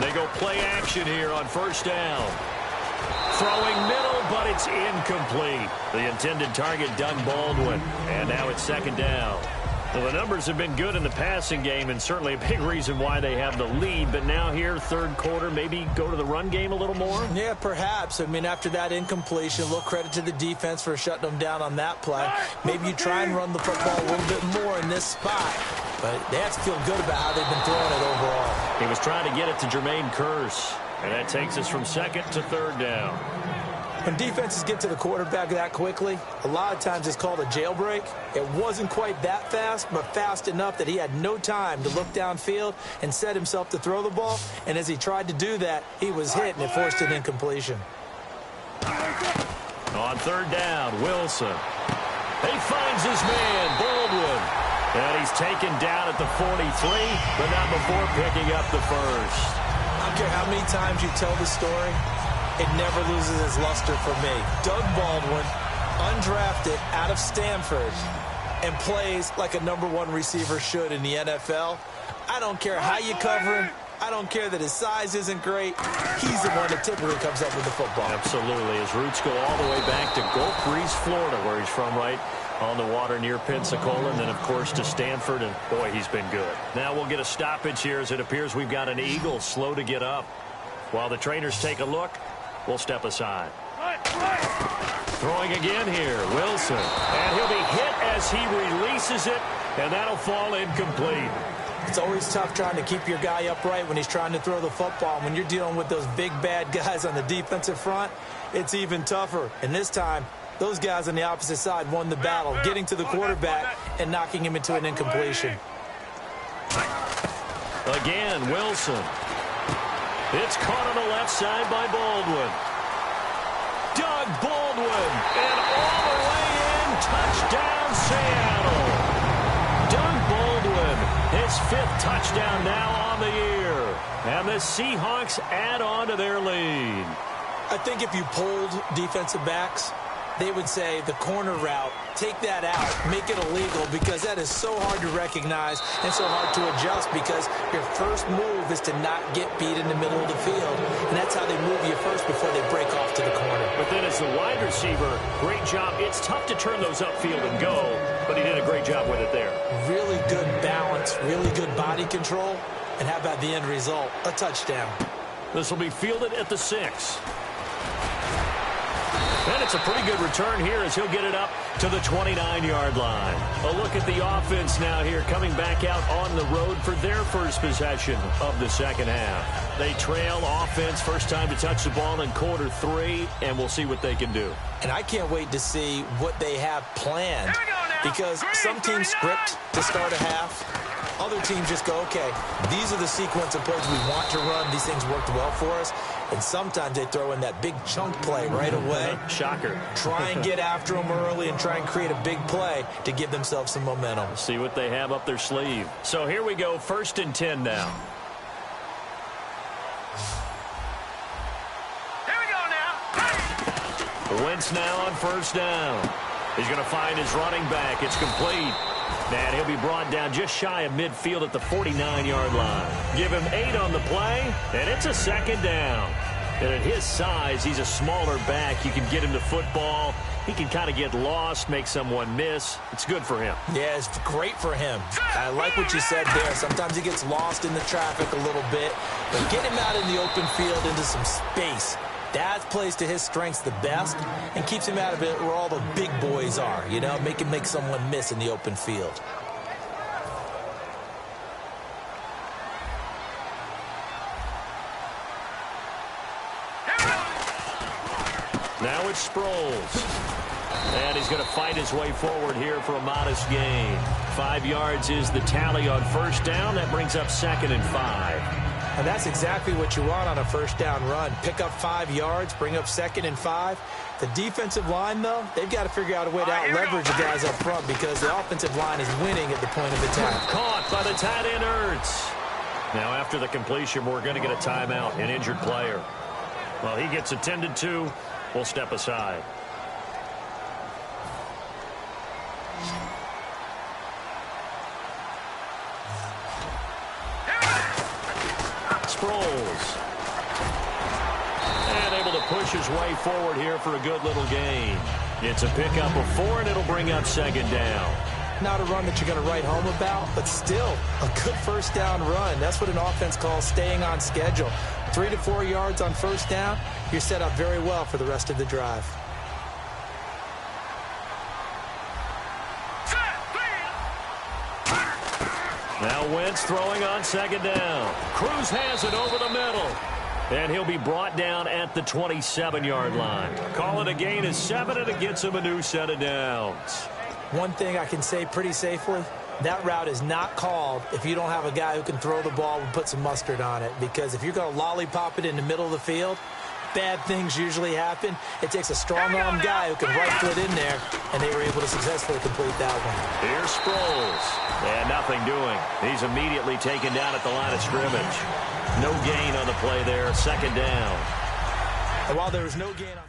They go play action here on first down. Throwing middle, but it's incomplete. The intended target, Doug Baldwin. And now it's second down. Well, the numbers have been good in the passing game, and certainly a big reason why they have the lead. But now here, third quarter, maybe go to the run game a little more? Yeah, perhaps. I mean, after that incompletion, a little credit to the defense for shutting them down on that play. Maybe you try and run the football a little bit more in this spot. But they have to feel good about how they've been throwing it overall. He was trying to get it to Jermaine Kearse, and that takes us from second to third down. When defenses get to the quarterback that quickly, a lot of times it's called a jailbreak. It wasn't quite that fast, but fast enough that he had no time to look downfield and set himself to throw the ball. And as he tried to do that, he was hit, and it forced an incompletion. On third down, Wilson. He finds his man, Baldwin. And he's taken down at the 43, but not before picking up the first. I don't care how many times you tell the story, it never loses its luster for me. Doug Baldwin, undrafted out of Stanford, and plays like a #1 receiver should in the NFL. I don't care how you cover him. I don't care that his size isn't great. He's the one that typically comes up with the football. Absolutely. His roots go all the way back to Gulf Breeze, Florida, where he's from, right on the water near Pensacola, and then, of course, to Stanford, and, boy, he's been good. Now we'll get a stoppage here as it appears we've got an Eagle slow to get up. While the trainers take a look, we'll step aside. Throwing again here, Wilson. And he'll be hit as he releases it, and that'll fall incomplete. It's always tough trying to keep your guy upright when he's trying to throw the football. When you're dealing with those big, bad guys on the defensive front, it's even tougher. And this time, those guys on the opposite side won the battle, getting to the quarterback and knocking him into an incompletion. Again, Wilson. It's caught on the left side by Baldwin. Doug Baldwin, and all the way in, touchdown Seattle. Doug Baldwin, his 5th touchdown now on the year. And the Seahawks add on to their lead. I think if you polled defensive backs, they would say the corner route, take that out, make it illegal, because that is so hard to recognize and so hard to adjust, because your first move is to not get beat in the middle of the field. And that's how they move you first before they break off to the corner. But then as the wide receiver, great job. It's tough to turn those upfield and go, but he did a great job with it there. Really good balance, really good body control. And how about the end result? A touchdown. This will be fielded at the 6. And it's a pretty good return here as he'll get it up to the 29-yard line. A look at the offense now here, coming back out on the road for their first possession of the second half. They trail offense, first time to touch the ball in quarter 3, and we'll see what they can do. And I can't wait to see what they have planned, because some teams script to start a half. Other teams just go, okay, these are the sequence of plays we want to run. These things worked well for us. And sometimes they throw in that big chunk play right away. Shocker. Try and get after them early and try and create a big play to give themselves some momentum. See what they have up their sleeve. So here we go, 1st and 10 now. Here we go now. Wentz now on 1st down. He's going to find his running back. It's complete. And he'll be brought down just shy of midfield at the 49-yard line. Give him 8 on the play, and it's a 2nd down. And at his size, he's a smaller back. You can get him to football. He can kind of get lost, make someone miss. It's good for him. Yeah, it's great for him. I like what you said there. Sometimes he gets lost in the traffic a little bit. But get him out in the open field into some space. That plays to his strengths the best and keeps him out of it where all the big boys are, you know, make him make someone miss in the open field. Now it's Sproles. And he's going to fight his way forward here for a modest gain. 5 yards is the tally on 1st down. That brings up 2nd and 5. And that's exactly what you want on a 1st down run. Pick up 5 yards, bring up 2nd and 5. The defensive line, though, they've got to figure out a way to out-leverage the guys up front, because the offensive line is winning at the point of attack. Caught by the tight end, Ertz. Now, after the completion, we're going to get a timeout, an injured player. Well, he gets attended to. We'll step aside. Sproles. And able to push his way forward here for a good little gain. It's a pickup of 4, and it'll bring up 2nd down. Not a run that you're going to write home about, but still a good 1st down run. That's what an offense calls staying on schedule. 3 to 4 yards on 1st down, you're set up very well for the rest of the drive. Now Wentz throwing on 2nd down. Cruz has it over the middle. And he'll be brought down at the 27-yard line. Call it a gain of 7, and it gets him a new set of downs. One thing I can say pretty safely, that route is not called if you don't have a guy who can throw the ball and put some mustard on it. Because if you're going to lollipop it in the middle of the field, bad things usually happen. It takes a strong-arm guy who can rifle it in there, and they were able to successfully complete that one. Here's Sproles. And nothing doing. He's immediately taken down at the line of scrimmage. No gain on the play there. 2nd down. And while there was no gain on...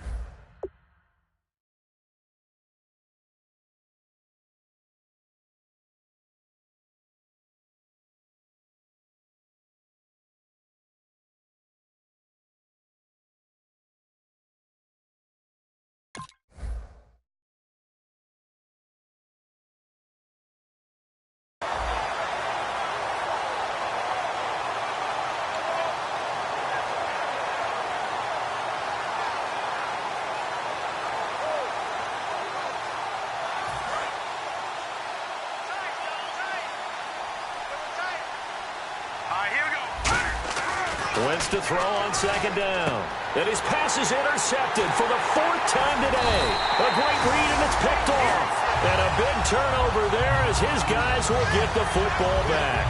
Wentz to throw on second down. And his pass is intercepted for the 4th time today. A great read, and it's picked off. And a big turnover there as his guys will get the football back.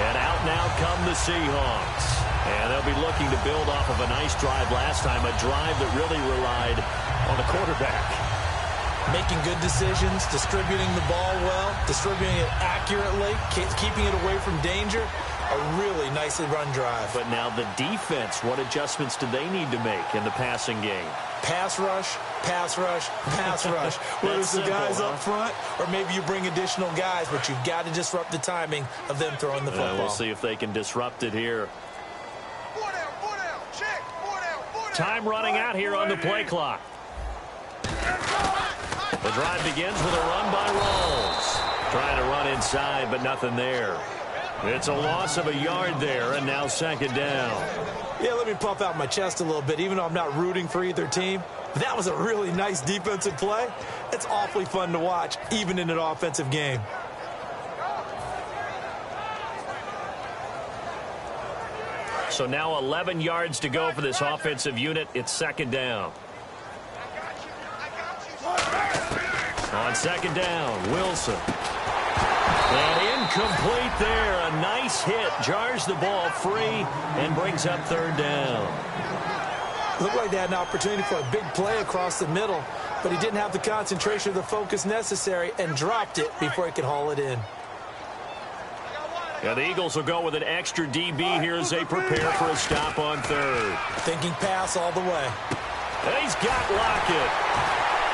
And out now come the Seahawks. And they'll be looking to build off of a nice drive last time, a drive that really relied on the quarterback. Making good decisions, distributing the ball well, distributing it accurately, keeping it away from danger. A really nicely run drive. But now the defense, what adjustments do they need to make in the passing game? Pass rush, pass rush, pass rush. Whether it's the guys up front or maybe you bring additional guys, but you've got to disrupt the timing of them throwing the football. We'll see if they can disrupt it here. Time running out here on the play clock. The drive begins with a run by Rolls. Trying to run inside, but nothing there. It's a loss of a yard there, and now second down. Yeah, let me puff out my chest a little bit, even though I'm not rooting for either team. That was a really nice defensive play. It's awfully fun to watch, even in an offensive game. So now 11 yards to go for this offensive unit. It's second down. On second down, Wilson. And incomplete there. A nice hit. Jars the ball free and brings up third down. Looked like they had an opportunity for a big play across the middle, but he didn't have the concentration or the focus necessary and dropped it before he could haul it in. Yeah, the Eagles will go with an extra DB here as they prepare for a stop on third. Thinking pass all the way. And he's got Lockett.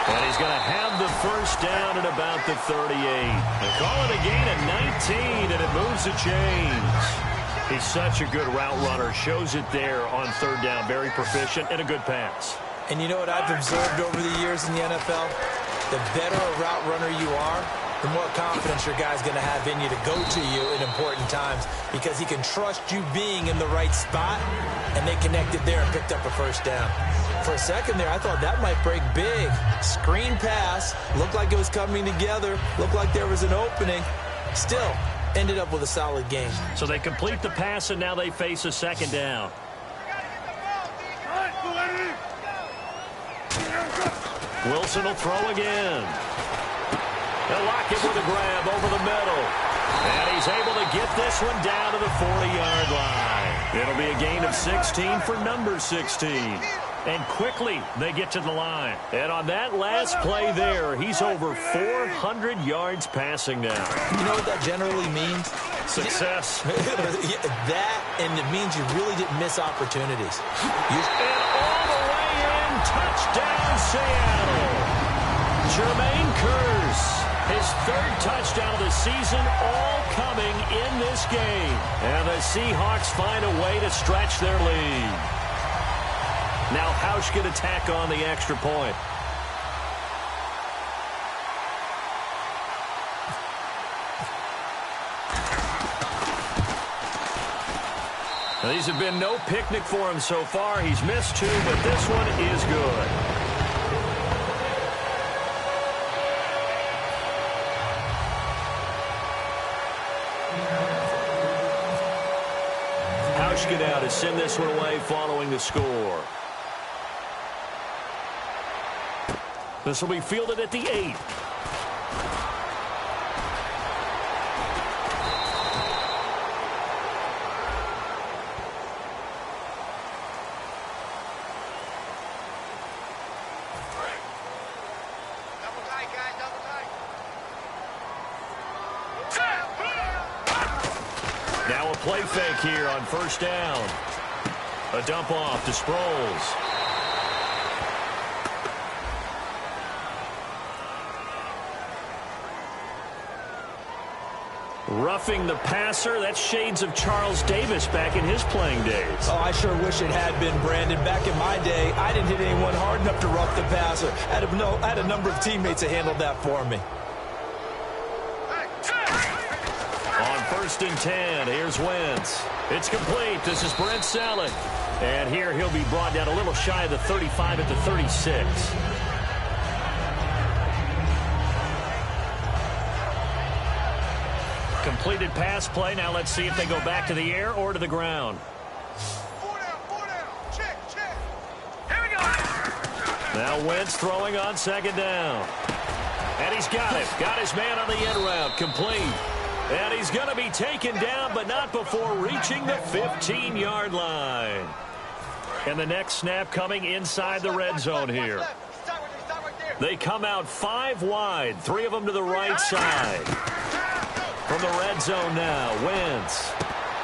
And he's going to have the first down at about the 38. They call it a gain of 19, and it moves the chains. He's such a good route runner. Shows it there on third down. Very proficient and a good pass. And you know what I've observed over the years in the NFL? The better a route runner you are, the more confidence your guy's going to have in you to go to you in important times because he can trust you being in the right spot, and they connected there and picked up a first down. For a second there, I thought that might break big. Screen pass, looked like it was coming together, looked like there was an opening. Still, ended up with a solid game. So they complete the pass, and now they face a second down. Wilson will throw again. They'll lock it with a grab over the middle. And he's able to get this one down to the 40-yard line. It'll be a gain of 16 for number 16. And quickly, they get to the line. And on that last play there, he's over 400 yards passing now. You know what that generally means? Success. That, and it means you really didn't miss opportunities. And all the way in, touchdown Seattle. Jermaine Kearse, his third touchdown of the season, all coming in this game. And the Seahawks find a way to stretch their lead. Now Hausch can attack on the extra point. Now, these have been no picnic for him so far. He's missed two, but this one is good. Hausch get out to send this one away following the score. This will be fielded at the 8. Now a play fake here on first down. A dump off to Sproles. Roughing the passer, that's shades of Charles Davis back in his playing days. Oh, I sure wish it had been, Brandon. Back in my day, I didn't hit anyone hard enough to rough the passer. I had a number of teammates that handled that for me. On first and 10, here's Wentz. It's complete. This is Brent Selleck. And here he'll be brought down a little shy of the 35 at the 36. Completed pass play. Now let's see if they go back to the air or to the ground. Now Wentz throwing on second down. And he's got it. Got his man on the end route. Complete. And he's going to be taken down, but not before reaching the 15-yard line. And the next snap coming inside the red zone here. They come out 5 wide, 3 of them to the right side. From the red zone now, Wentz.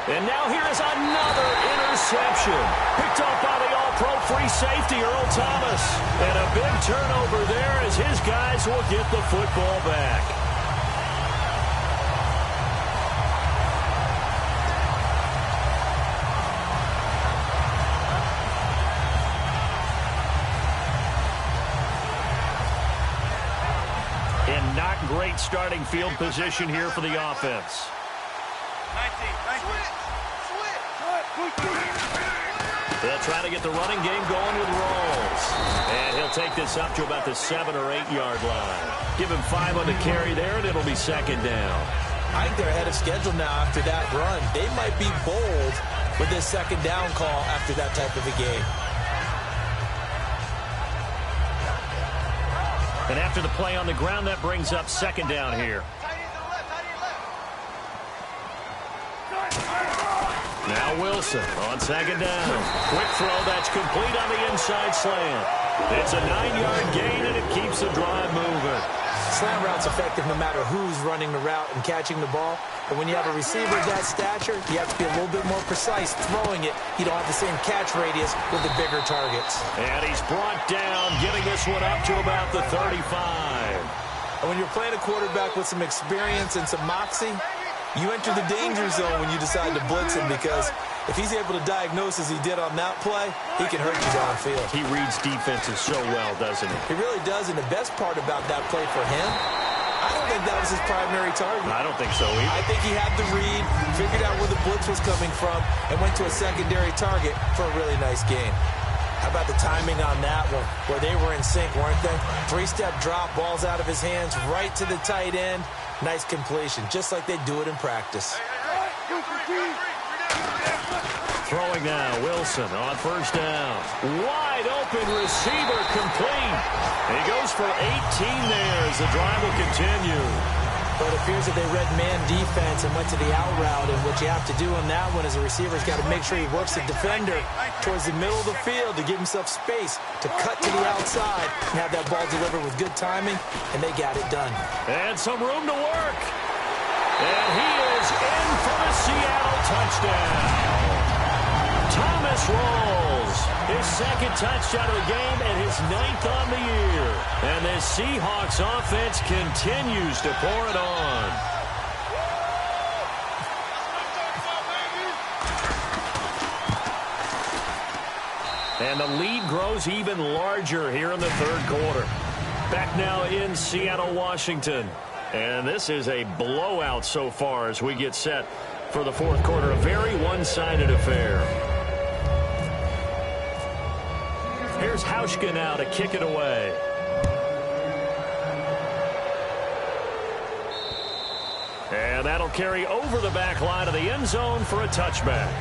And now here's another interception. Picked off by the all-pro free safety, Earl Thomas. And a big turnover there as his guys will get the football back. And not great starting field position here for the offense. They'll try to get the running game going with Rawls. And he'll take this up to about the 7 or 8 yard line. Give him 5 on the carry there, and it'll be second down. I think they're ahead of schedule now after that run. They might be bold with this second down call after that type of a game. And after the play on the ground, that brings up second down here. Now Wilson on second down. Quick throw, that's complete on the inside slant. It's a 9-yard gain, and it keeps the drive moving. Slant route's effective no matter who's running the route and catching the ball. But when you have a receiver of that stature, you have to be a little bit more precise throwing it. You don't have the same catch radius with the bigger targets. And he's brought down, getting this one up to about the 35. And when you're playing a quarterback with some experience and some moxie, you enter the danger zone when you decide to blitz him, because if he's able to diagnose as he did on that play, he can hurt you downfield. He reads defenses so well, doesn't he? He really does, and the best part about that play for him, I don't think that was his primary target. I don't think so either. I think he had the read, figured out where the blitz was coming from, and went to a secondary target for a really nice gain. How about the timing on that one, where they were in sync, weren't they? 3-step drop, ball's out of his hands, right to the tight end. Nice completion, just like they do it in practice. Throwing now, Wilson on first down. Wide open receiver, complete. He goes for 18 there as the drive will continue. But it appears that they read man defense and went to the out route, and what you have to do on that one as a receiver's got to make sure he works the defender towards the middle of the field to give himself space to cut to the outside and have that ball delivered with good timing, and they got it done. And some room to work. And he is in for the Seattle touchdown. Thomas Rawls, his second touchdown of the game and his 9th on the year. And this Seahawks offense continues to pour it on. And the lead grows even larger here in the third quarter. Back now in Seattle, Washington. And this is a blowout so far as we get set for the fourth quarter. A very one-sided affair. Here's Hauschka now to kick it away. And that'll carry over the back line of the end zone for a touchback.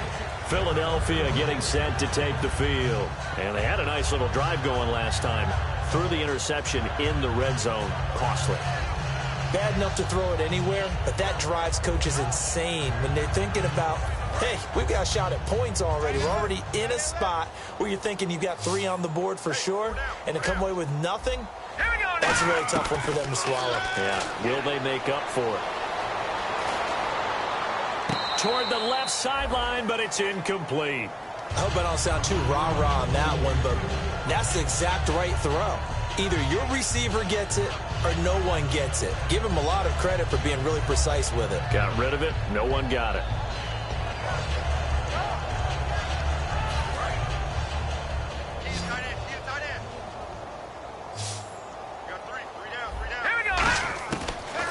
Philadelphia getting set to take the field. And they had a nice little drive going last time. Threw the interception in the red zone. Costly. Bad enough to throw it anywhere, but that drives coaches insane when they're thinking about, hey, we've got a shot at points already. We're already in a spot where you're thinking you've got 3 on the board for sure, and to come away with nothing, that's a really tough one for them to swallow. Yeah, will they make up for it? Toward the left sideline, but it's incomplete. I hope I don't sound too rah-rah on that one, but that's the exact right throw. Either your receiver gets it or no one gets it. Give him a lot of credit for being really precise with it. Got rid of it. No one got it.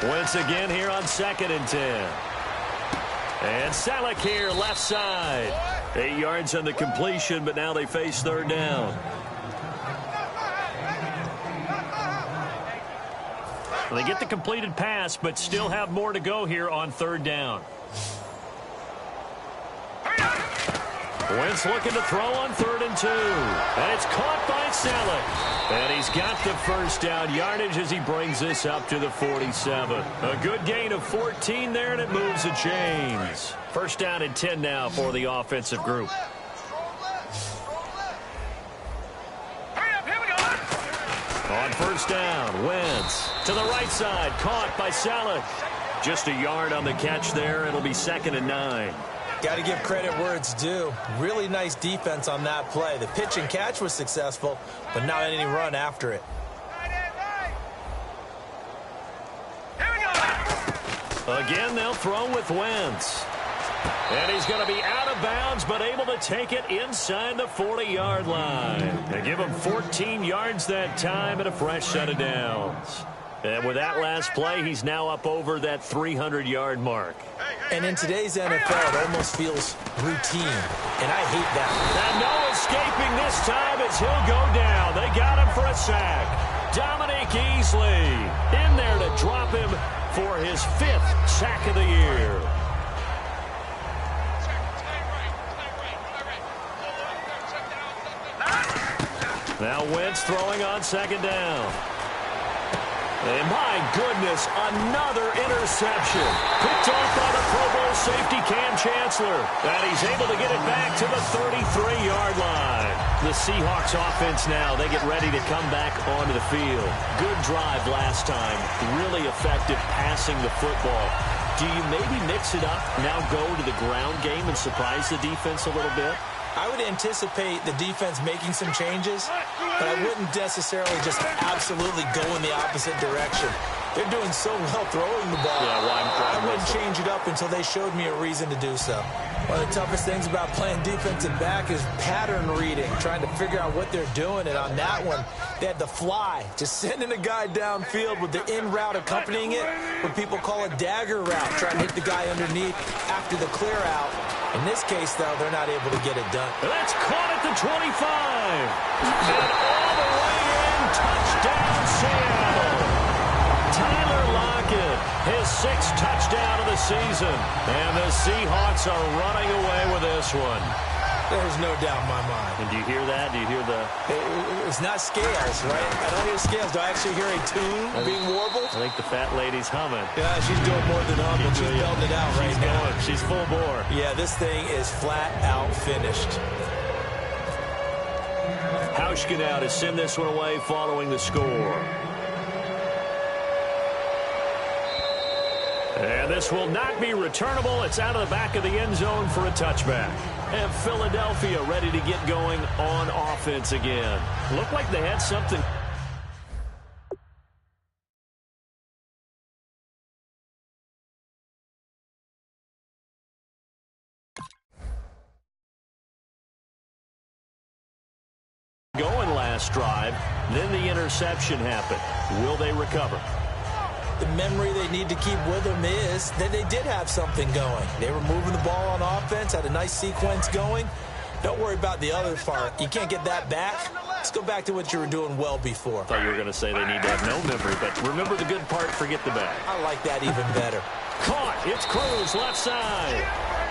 Once again here on 2nd and 10. And Salek here, left side. 8 yards on the completion, but now they face third down. They get the completed pass, but still have more to go here on third down. Wentz looking to throw on 3rd and 2. And it's caught by Selleck. And he's got the first down yardage as he brings this up to the 47. A good gain of 14 there, and it moves the chains. First down and 10 now for the offensive group. On first down, Wentz to the right side, caught by Selleck. Just a yard on the catch there. It'll be 2nd and 9. Got to give credit where it's due. Really nice defense on that play. The pitch and catch was successful, but not any run after it. Again, they'll throw with Wentz. And he's going to be out of bounds, but able to take it inside the 40-yard line. They give him 14 yards that time and a fresh set of downs. And with that last play, he's now up over that 300-yard mark. And in today's NFL, it almost feels routine, and I hate that. And no escaping this time as he'll go down. They got him for a sack. Dominic Easley in there to drop him for his 5th sack of the year. Now Wentz throwing on 2nd down. And my goodness, another interception. Picked off by the Pro Bowl safety Cam Chancellor. And he's able to get it back to the 33-yard line. The Seahawks offense now, they get ready to come back onto the field. Good drive last time. Really effective passing the football. Do you maybe mix it up, now go to the ground game and surprise the defense a little bit? I would anticipate the defense making some changes, but I wouldn't necessarily just absolutely go in the opposite direction. They're doing so well throwing the ball. Yeah, I wouldn't change it up until they showed me a reason to do so. One of the toughest things about playing defensive back is pattern reading, trying to figure out what they're doing. And on that one, they had the fly, just sending a guy downfield with the in route accompanying it, what people call a dagger route, trying to hit the guy underneath after the clear out. In this case, though, they're not able to get it done. That's caught at the 25. And all the way in, touchdown Seattle. Tyler Lockett, his 6th touchdown of the season. And the Seahawks are running away with this one. There's no doubt in my mind. And do you hear that? Do you hear the... It's not scales, right? I don't hear scales. Do I actually hear a tune being warbled? I think the fat lady's humming. Yeah, she's doing more than humming. She's belting it out right now. She's full bore. Yeah, this thing is flat out finished. Hauschka now to send this one away following the score. And this will not be returnable. It's out of the back of the end zone for a touchback. And Philadelphia ready to get going on offense again. Looked like they had something. Going last drive, then the interception happened. Will they recover? The memory they need to keep with them is that they did have something going. They were moving the ball on offense, had a nice sequence going. Don't worry about the other part. You can't get that back. Let's go back to what you were doing well before. I thought you were going to say they need to have no memory, but remember the good part, forget the bad. I like that even better. Caught. It's Cruz, left side.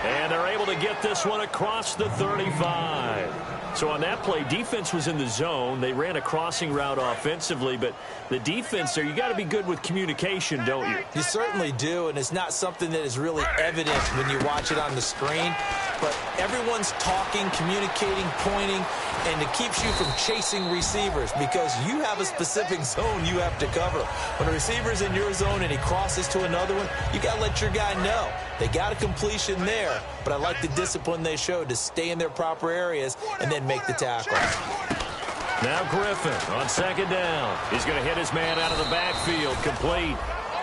And they're able to get this one across the 35. So on that play, defense was in the zone. They ran a crossing route offensively, but the defense there, you got to be good with communication, don't you? You certainly do, and it's not something that is really evident when you watch it on the screen. But everyone's talking, communicating, pointing, and it keeps you from chasing receivers because you have a specific zone you have to cover. When a receiver's in your zone and he crosses to another one, you got to let your guy know. They got a completion there, but I like the discipline they showed to stay in their proper areas and then make the tackle. Now Griffin on 2nd down. He's going to hit his man out of the backfield, complete.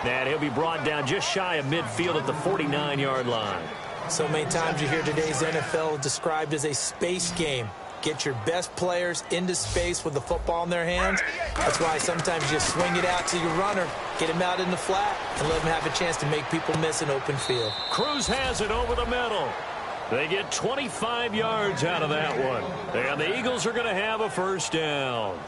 And he'll be brought down just shy of midfield at the 49-yard line. So many times you hear today's NFL described as a space game. Get your best players into space with the football in their hands. That's why sometimes you swing it out to your runner, get him out in the flat, and let him have a chance to make people miss an open field. Cruz has it over the middle. They get 25 yards out of that one. And the Eagles are going to have a first down.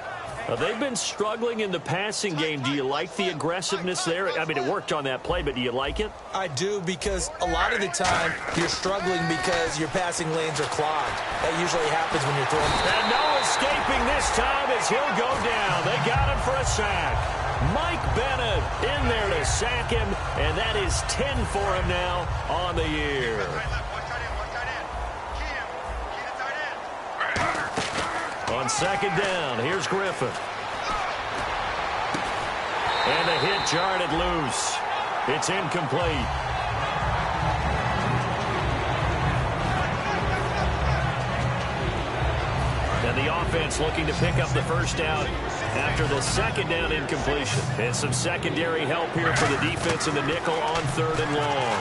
They've been struggling in the passing game. Do you like the aggressiveness there? I mean, it worked on that play, but do you like it? I do, because a lot of the time you're struggling because your passing lanes are clogged. That usually happens when you're throwing. And no escaping this time as he'll go down. They got him for a sack. Mike Bennett in there to sack him, and that is 10 for him now on the year. On second down, here's Griffin. And a hit jarred it loose. It's incomplete. And the offense looking to pick up the first down after the second down incompletion. And some secondary help here for the defense in the nickel on 3rd and long.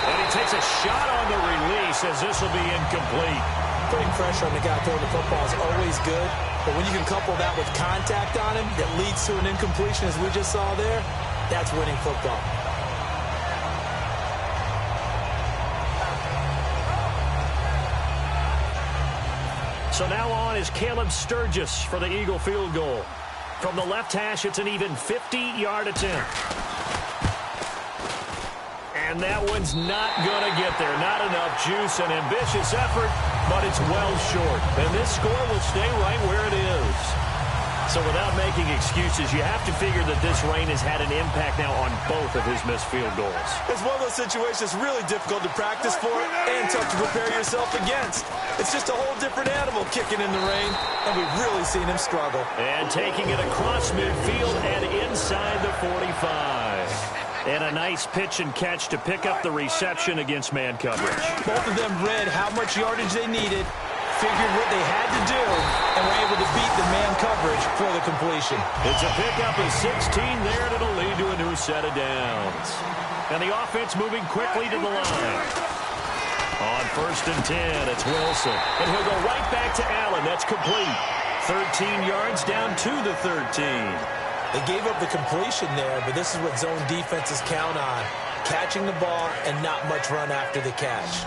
And he takes a shot on the release as this will be incomplete. Putting pressure on the guy throwing the football is always good, but when you can couple that with contact on him that leads to an incompletion, as we just saw there, that's winning football. So now on is Caleb Sturgis for the Eagle field goal. From the left hash, it's an even 50-yard attempt. And that one's not going to get there. Not enough juice, an ambitious effort, but it's well short. And this score will stay right where it is. So without making excuses, you have to figure that this rain has had an impact now on both of his missed field goals. It's one of those situations really difficult to practice for and tough to prepare yourself against. It's just a whole different animal kicking in the rain, and we've really seen him struggle. And taking it across midfield and inside the 45. And a nice pitch and catch to pick up the reception against man coverage. Both of them read how much yardage they needed, figured what they had to do, and were able to beat the man coverage for the completion. It's a pickup of 16 there, and it'll lead to a new set of downs. And the offense moving quickly to the line. On 1st and 10, it's Wilson. And he'll go right back to Allen. That's complete. 13 yards down to the 13. They gave up the completion there, but this is what zone defenses count on. Catching the ball and not much run after the catch.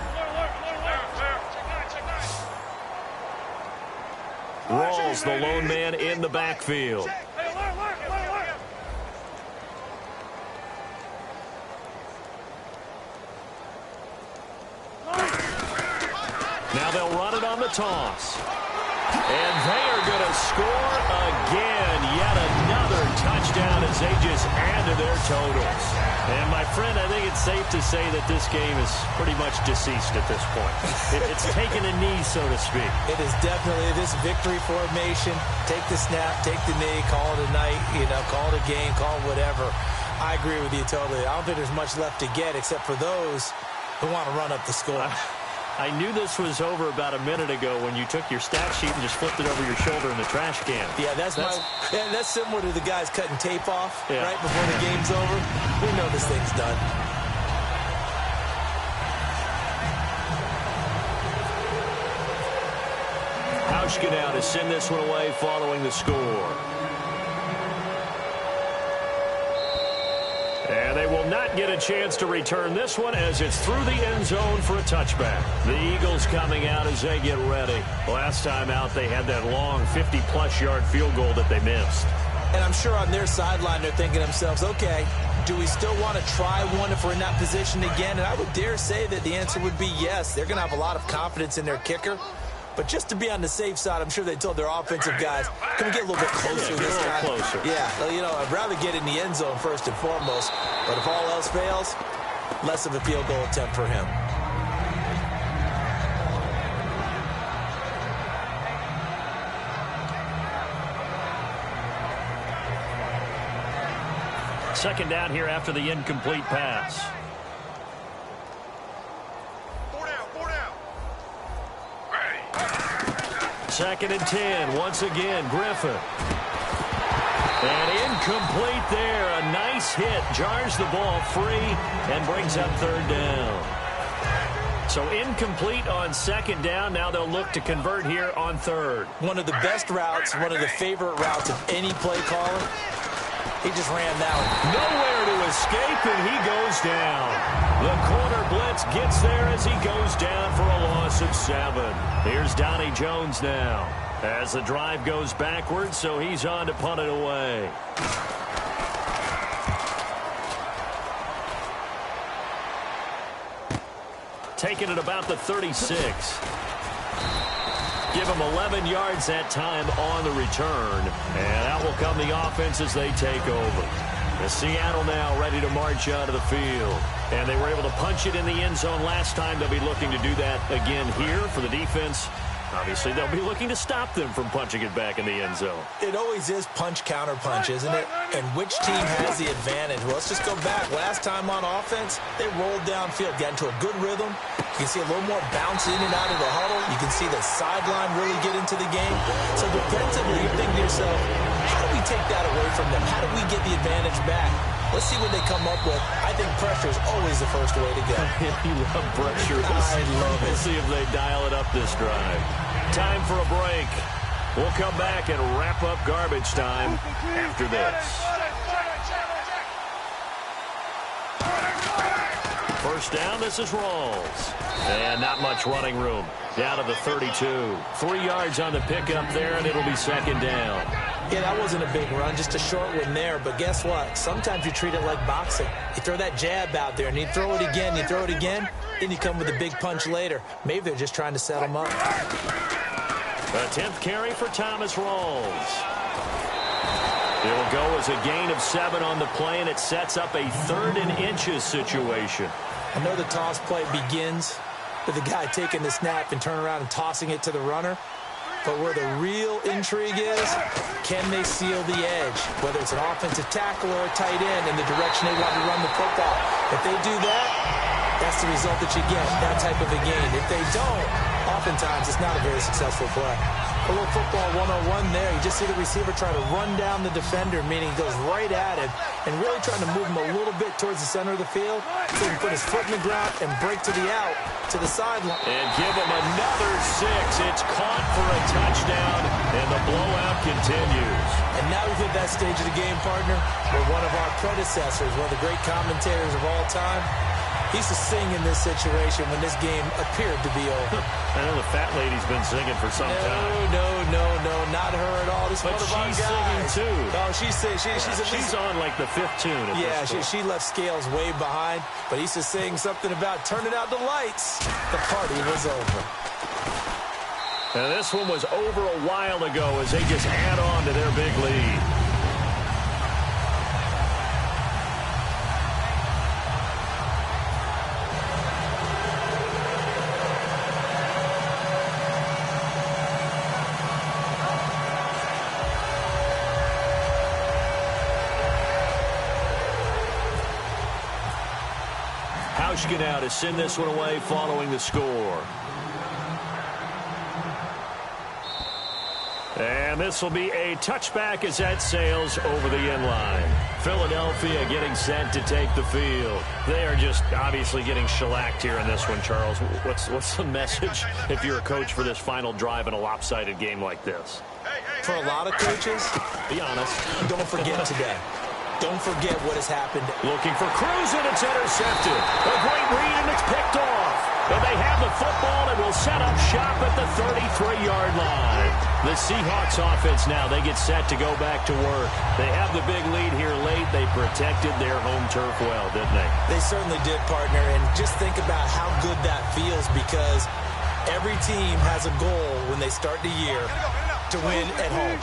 Rawls, the lone man in the backfield. Now they'll run it on the toss. And they are going to score again. Yet another touchdown as they just add to their totals. And, my friend, I think it's safe to say that this game is pretty much deceased at this point. It's taken a knee, so to speak. It is definitely this victory formation. Take the snap, take the knee, call it a night, call it a game, call it whatever. I agree with you totally. I don't think there's much left to get except for those who want to run up the score. I knew this was over about a minute ago when you took your stat sheet and just flipped it over your shoulder in the trash can. Yeah, that's similar to the guys cutting tape off right before the game's over. We know this thing's done. Hauschka now to send this one away following the score. And they will not get a chance to return this one as it's through the end zone for a touchback. The Eagles coming out as they get ready. Last time out, they had that long 50-plus yard field goal that they missed. And I'm sure on their sideline they're thinking to themselves, okay, do we still want to try one if we're in that position again? And I would dare say that the answer would be yes. They're going to have a lot of confidence in their kicker. But just to be on the safe side, I'm sure they told their offensive guys, can we get a little bit closer this time? Closer. Yeah, I'd rather get in the end zone first and foremost. But if all else fails, less of a field goal attempt for him. Second down here after the incomplete pass. Second and 10. Once again, Griffin. And incomplete there. A nice hit. Jars the ball free and brings up third down. So incomplete on second down. Now they'll look to convert here on third. One of the best routes, one of the favorite routes of any play caller. He just ran that one. Nowhere to escape, and he goes down. The corner blitz gets there as he goes down for a loss of 7. Here's Donnie Jones now. As the drive goes backwards, so he's on to punt it away. Taking it about the 36. Give him 11 yards that time on the return. And out will come the offense as they take over. The Seattle now ready to march out of the field. And they were able to punch it in the end zone last time. They'll be looking to do that again here for the defense. Obviously, they'll be looking to stop them from punching it back in the end zone. It always is punch-counter-punch, isn't it? And which team has the advantage? Well, let's just go back. Last time on offense, they rolled downfield, got into a good rhythm. You can see a little more bounce in and out of the huddle. You can see the sideline really get into the game. So defensively, you're thinking to yourself, how do we take that away from them? How do we get the advantage back? Let's see what they come up with. I think pressure is always the first way to go. You love pressure. I love it. We'll see if they dial it up this drive. Time for a break. We'll come back and wrap up garbage time after this. First down, this is Rawls. And not much running room. Down to the 32. 3 yards on the pickup there, and it'll be second down. Yeah, that wasn't a big run, just a short one there. But guess what? Sometimes you treat it like boxing. You throw that jab out there, and you throw it again, then you come with a big punch later. Maybe they're just trying to set him up. A 10th carry for Thomas Rawls. It'll go as a gain of 7 on the play, and it sets up a 3rd and inches situation. I know the toss play begins with the guy taking the snap and turning around and tossing it to the runner. But where the real intrigue is, can they seal the edge? Whether it's an offensive tackle or a tight end in the direction they want to run the football. If they do that, that's the result that you get, that type of a gain. If they don't, oftentimes it's not a very successful play. A little football 101 there. You just see the receiver try to run down the defender, meaning he goes right at him and really trying to move him a little bit towards the center of the field so he can put his foot in the ground and break to the out, to the sideline. And give him another 6. It's caught for a touchdown, and the blowout continues. And now we've hit that stage of the game, partner, where one of our predecessors, one of the great commentators of all time, he used to sing in this situation when this game appeared to be over. I know the fat lady's been singing for some time. No, not her at all. This But one of our she's singing guys. too. Oh, she's on like the 5th tune at this point. she left Scales way behind, but he used to sing something about turning out the lights. The party was over. And this one was over a while ago as they just add on to their big lead. Now to send this one away following the score. And this will be a touchback as that sails over the end line. Philadelphia getting set to take the field. They are just obviously getting shellacked here in this one, Charles. What's the message if you're a coach for this final drive in a lopsided game like this? For a lot of coaches, be honest, don't forget today. Don't forget what has happened. Looking for Cruz, and it's intercepted. A great read, and it's picked off. And they have the football and will set up shop at the 33-yard line. The Seahawks offense now, they get set to go back to work. They have the big lead here late. They protected their home turf well, didn't they? They certainly did, partner. And just think about how good that feels, because every team has a goal when they start the year to win at home.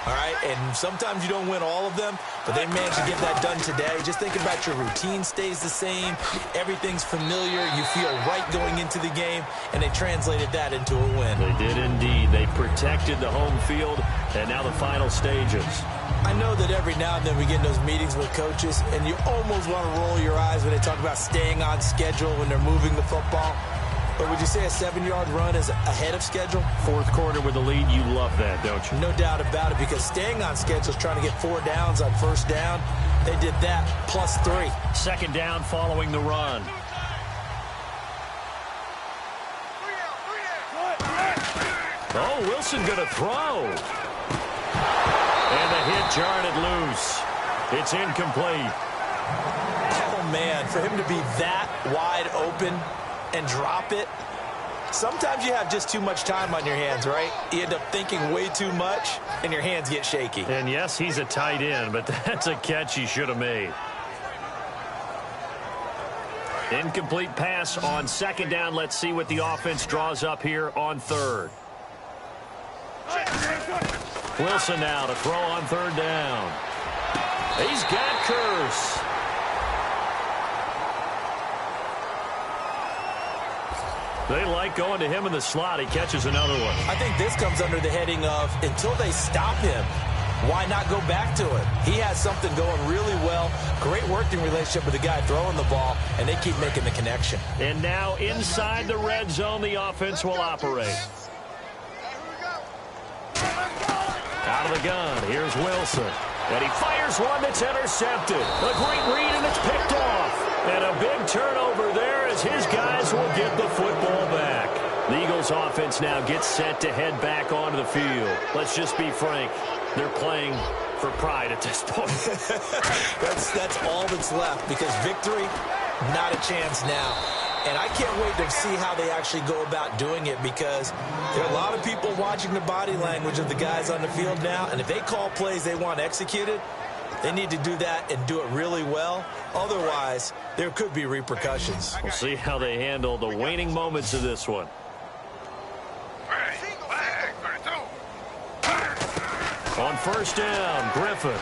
All right, and sometimes you don't win all of them, but they managed to get that done today. Just think about your routine stays the same. Everything's familiar. You feel right going into the game, and they translated that into a win. They did indeed. They protected the home field, and now the final stages. I know that every now and then we get in those meetings with coaches, and you almost want to roll your eyes when they talk about staying on schedule when they're moving the football. But would you say a 7-yard run is ahead of schedule? Fourth quarter with the lead, you love that, don't you? No doubt about it, because staying on schedule is trying to get 4 downs on first down. They did that, plus 3. Second down following the run. Oh, Wilson going to throw. And the hit jarred it loose. It's incomplete. Oh, man, for him to be that wide open and drop it, Sometimes you have just too much time on your hands, right? You end up thinking way too much, and your hands get shaky. And yes, he's a tight end, but that's a catch he should have made. Incomplete pass on second down. Let's see what the offense draws up here on third. Wilson now to throw on third down. He's got Curse. They like going to him in the slot. He catches another one. I think this comes under the heading of until they stop him, why not go back to it? He has something going really well. Great working relationship with the guy throwing the ball, and they keep making the connection. And now inside the red zone, the offense will operate. Out of the gun, here's Wilson. And he fires one that's intercepted. A great read, and it's picked off. And a big turnover there as his guys will get the football back. The Eagles offense now gets set to head back onto the field. Let's just be frank. They're playing for pride at this point. That's all that's left, because victory, not a chance now. And I can't wait to see how they actually go about doing it, because there are a lot of people watching the body language of the guys on the field now, and if they call plays they want executed, they need to do that and do it really well. Otherwise, there could be repercussions. We'll see how they handle the waning moments of this one. On first down, Griffin.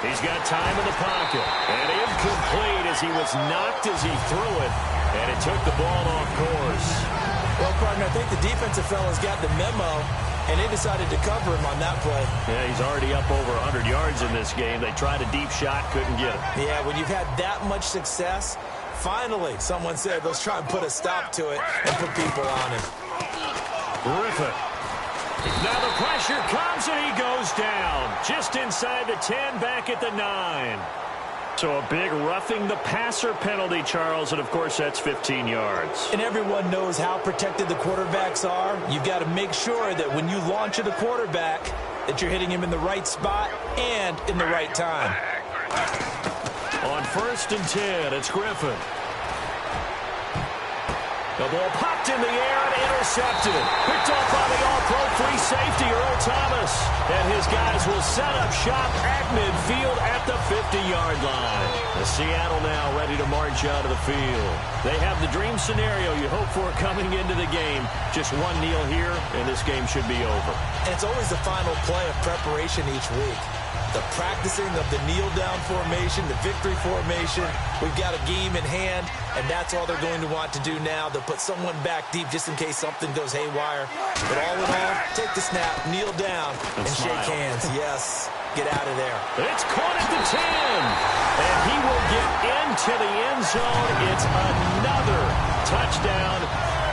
He's got time in the pocket. And incomplete as he was knocked as he threw it. And it took the ball off course. Well, partner, I think the defensive fellas got the memo, and they decided to cover him on that play. Yeah, he's already up over 100 yards in this game. They tried a deep shot, couldn't get it. Yeah, when you've had that much success, finally, someone said, let's try and put a stop to it and put people on him. Griffin. Now the pressure comes, and he goes down. Just inside the 10, back at the 9. So a big roughing the passer penalty, Charles, and of course that's 15 yards. And everyone knows how protected the quarterbacks are. You've got to make sure that when you launch at a quarterback, that you're hitting him in the right spot and in the right time. On first and 10, it's Griffin. The ball popped in the air and intercepted. Picked off by the all-pro free safety, Earl Thomas. And his guys will set up shop at midfield at the 50-yard line. The Seattle now ready to march out of the field. They have the dream scenario you hope for coming into the game. Just one kneel here, and this game should be over. And it's always the final play of preparation each week. The practicing of the kneel-down formation, the victory formation. We've got a game in hand, and that's all they're going to want to do now. They'll put someone back deep just in case something goes haywire. But all in all, take the snap, kneel down, and shake hands. Yes, get out of there. It's caught at the 10, and he will get into the end zone. It's another touchdown.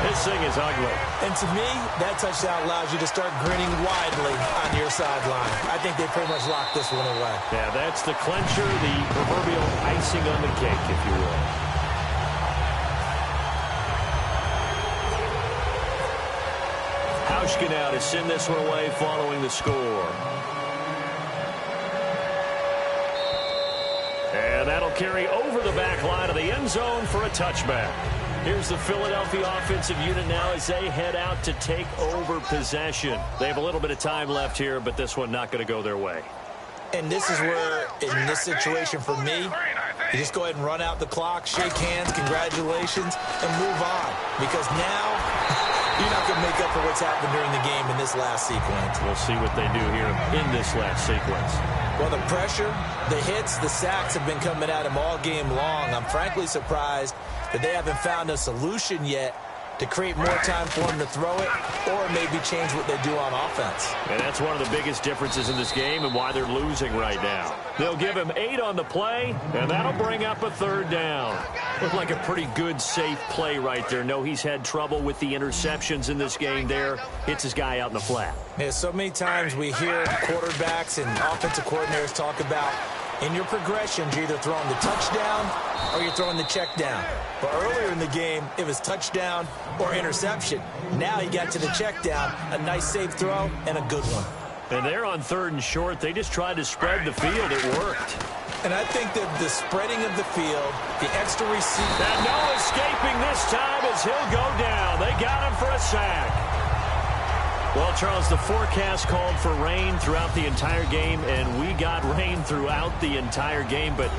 This thing is ugly. And to me, that touchdown allows you to start grinning widely on your sideline. I think they pretty much locked this one away. Yeah, that's the clincher, the proverbial icing on the cake, if you will. Hauschka now to send this one away following the score. And that'll carry over the back line of the end zone for a touchback. Here's the Philadelphia offensive unit now as they head out to take over possession. They have a little bit of time left here, but this one not going to go their way. And this is where, in this situation for me, you just go ahead and run out the clock, shake hands, congratulations, and move on. Because now, you're not going to make up for what's happened during the game in this last sequence. We'll see what they do here in this last sequence. Well, the pressure, the hits, the sacks have been coming at him all game long. I'm frankly surprised that they haven't found a solution yet to create more time for him to throw it or maybe change what they do on offense. And that's one of the biggest differences in this game and why they're losing right now. They'll give him 8 on the play, and that'll bring up a third down. Looked like a pretty good, safe play right there. No, he's had trouble with the interceptions in this game there. Hits his guy out in the flat. Yeah, so many times we hear quarterbacks and offensive coordinators talk about in your progressions, you're either throwing the touchdown or you're throwing the check down. But earlier in the game, it was touchdown or interception. Now he got to the check down, a nice safe throw, and a good one. And they're on third and short. They just tried to spread the field. It worked. And I think that the spreading of the field, the extra receiver. And no escaping this time as he'll go down. They got him for a sack. Well, Charles, the forecast called for rain throughout the entire game, and we got rain throughout the entire game. But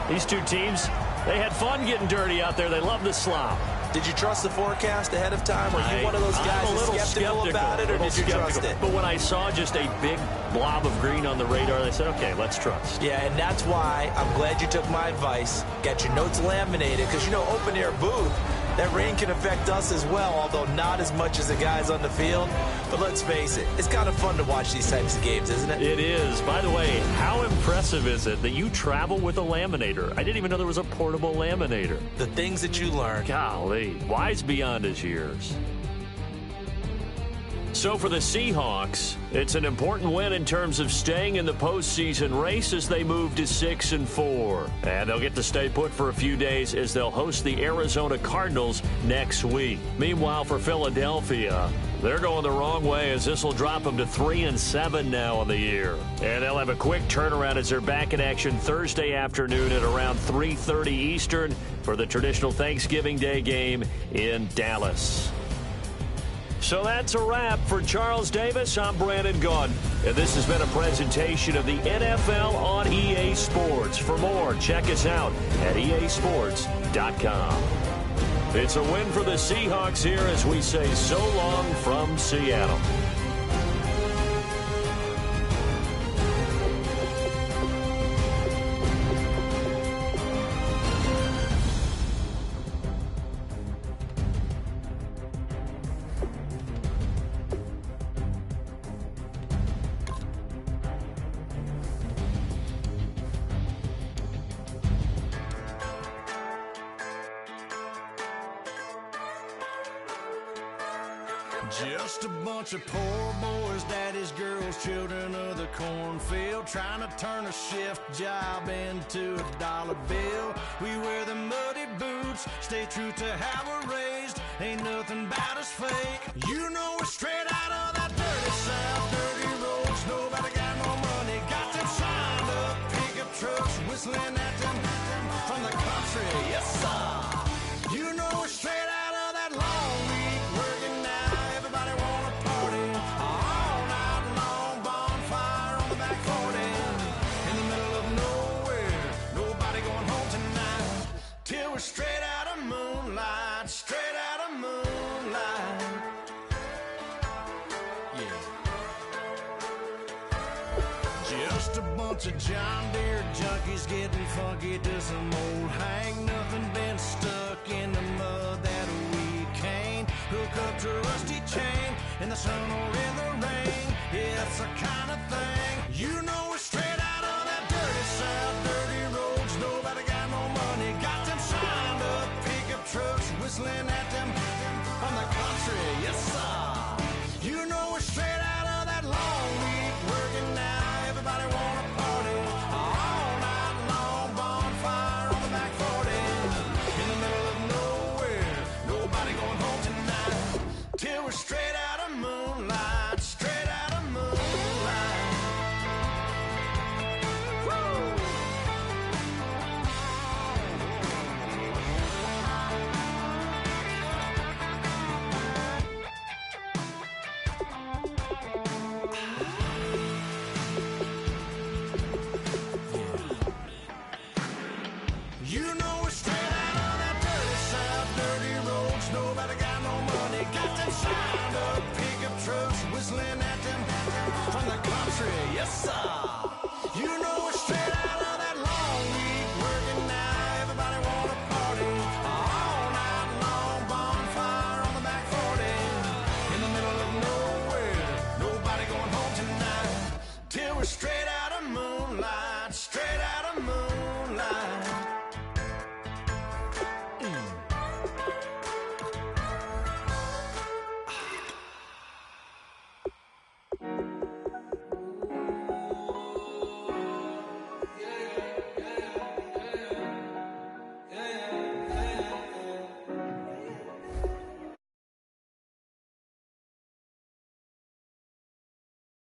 these two teams, they had fun getting dirty out there. They love the slop. Did you trust the forecast ahead of time? Were you one of those guys that's skeptical about it, or did you trust it? But when I saw just a big blob of green on the radar, I said, okay, let's trust. Yeah, and that's why I'm glad you took my advice. Got your notes laminated, because, you know, open-air booth, that rain can affect us as well, although not as much as the guys on the field. But let's face it, it's kind of fun to watch these types of games, isn't it? It is. By the way, how impressive is it that you travel with a laminator? I didn't even know there was a portable laminator. The things that you learn. Golly, wise beyond his years. So for the Seahawks, it's an important win in terms of staying in the postseason race as they move to 6-4. And they'll get to stay put for a few days as they'll host the Arizona Cardinals next week. Meanwhile, for Philadelphia, they're going the wrong way as this will drop them to 3-7 now on the year. And they'll have a quick turnaround as they're back in action Thursday afternoon at around 3:30 Eastern for the traditional Thanksgiving Day game in Dallas. So that's a wrap. For Charles Davis, I'm Brandon Gunn. And this has been a presentation of the NFL on EA Sports. For more, check us out at easports.com. It's a win for the Seahawks here as we say so long from Seattle. Just a bunch of poor boys, daddy's girls, children of the cornfield, trying to turn a shift job into a dollar bill. We wear the muddy boots, stay true to how we're raised, ain't nothing about us fake. You know we're straight out of that dirty south, dirty roads, nobody got no money, got them signed up, pickup trucks whistling at them from the country, yes sir. You know we're straight out of that long week, working now. Everybody wanna party all night long, bonfire on the back 40, in the middle of nowhere, nobody going home tonight, till we're straight out of moonlight, straight out of moonlight, yeah. Just a bunch of John Deere junkies getting funky to some old hang, nothing been stuck in the mud that we can't hook up to a rusty chain in the sun or in the rain. Yeah, it's the kind of thing. You know we're straight out of that dirty south, dirty roads, nobody got no money, got them signed up, pickup trucks whistling at them from the country, yes sir. You know we're straight out of that long week, working now, everybody wanna party all night long, bonfire on the back 40, in the middle of nowhere, nobody going home tonight, till we're straight out of moonlight, straight out of moonlight. Woo! You know we're straight out of that dirty south, dirty roads, nobody got no money, got them signed up, pickup trucks whistling at them from the country, yes sir.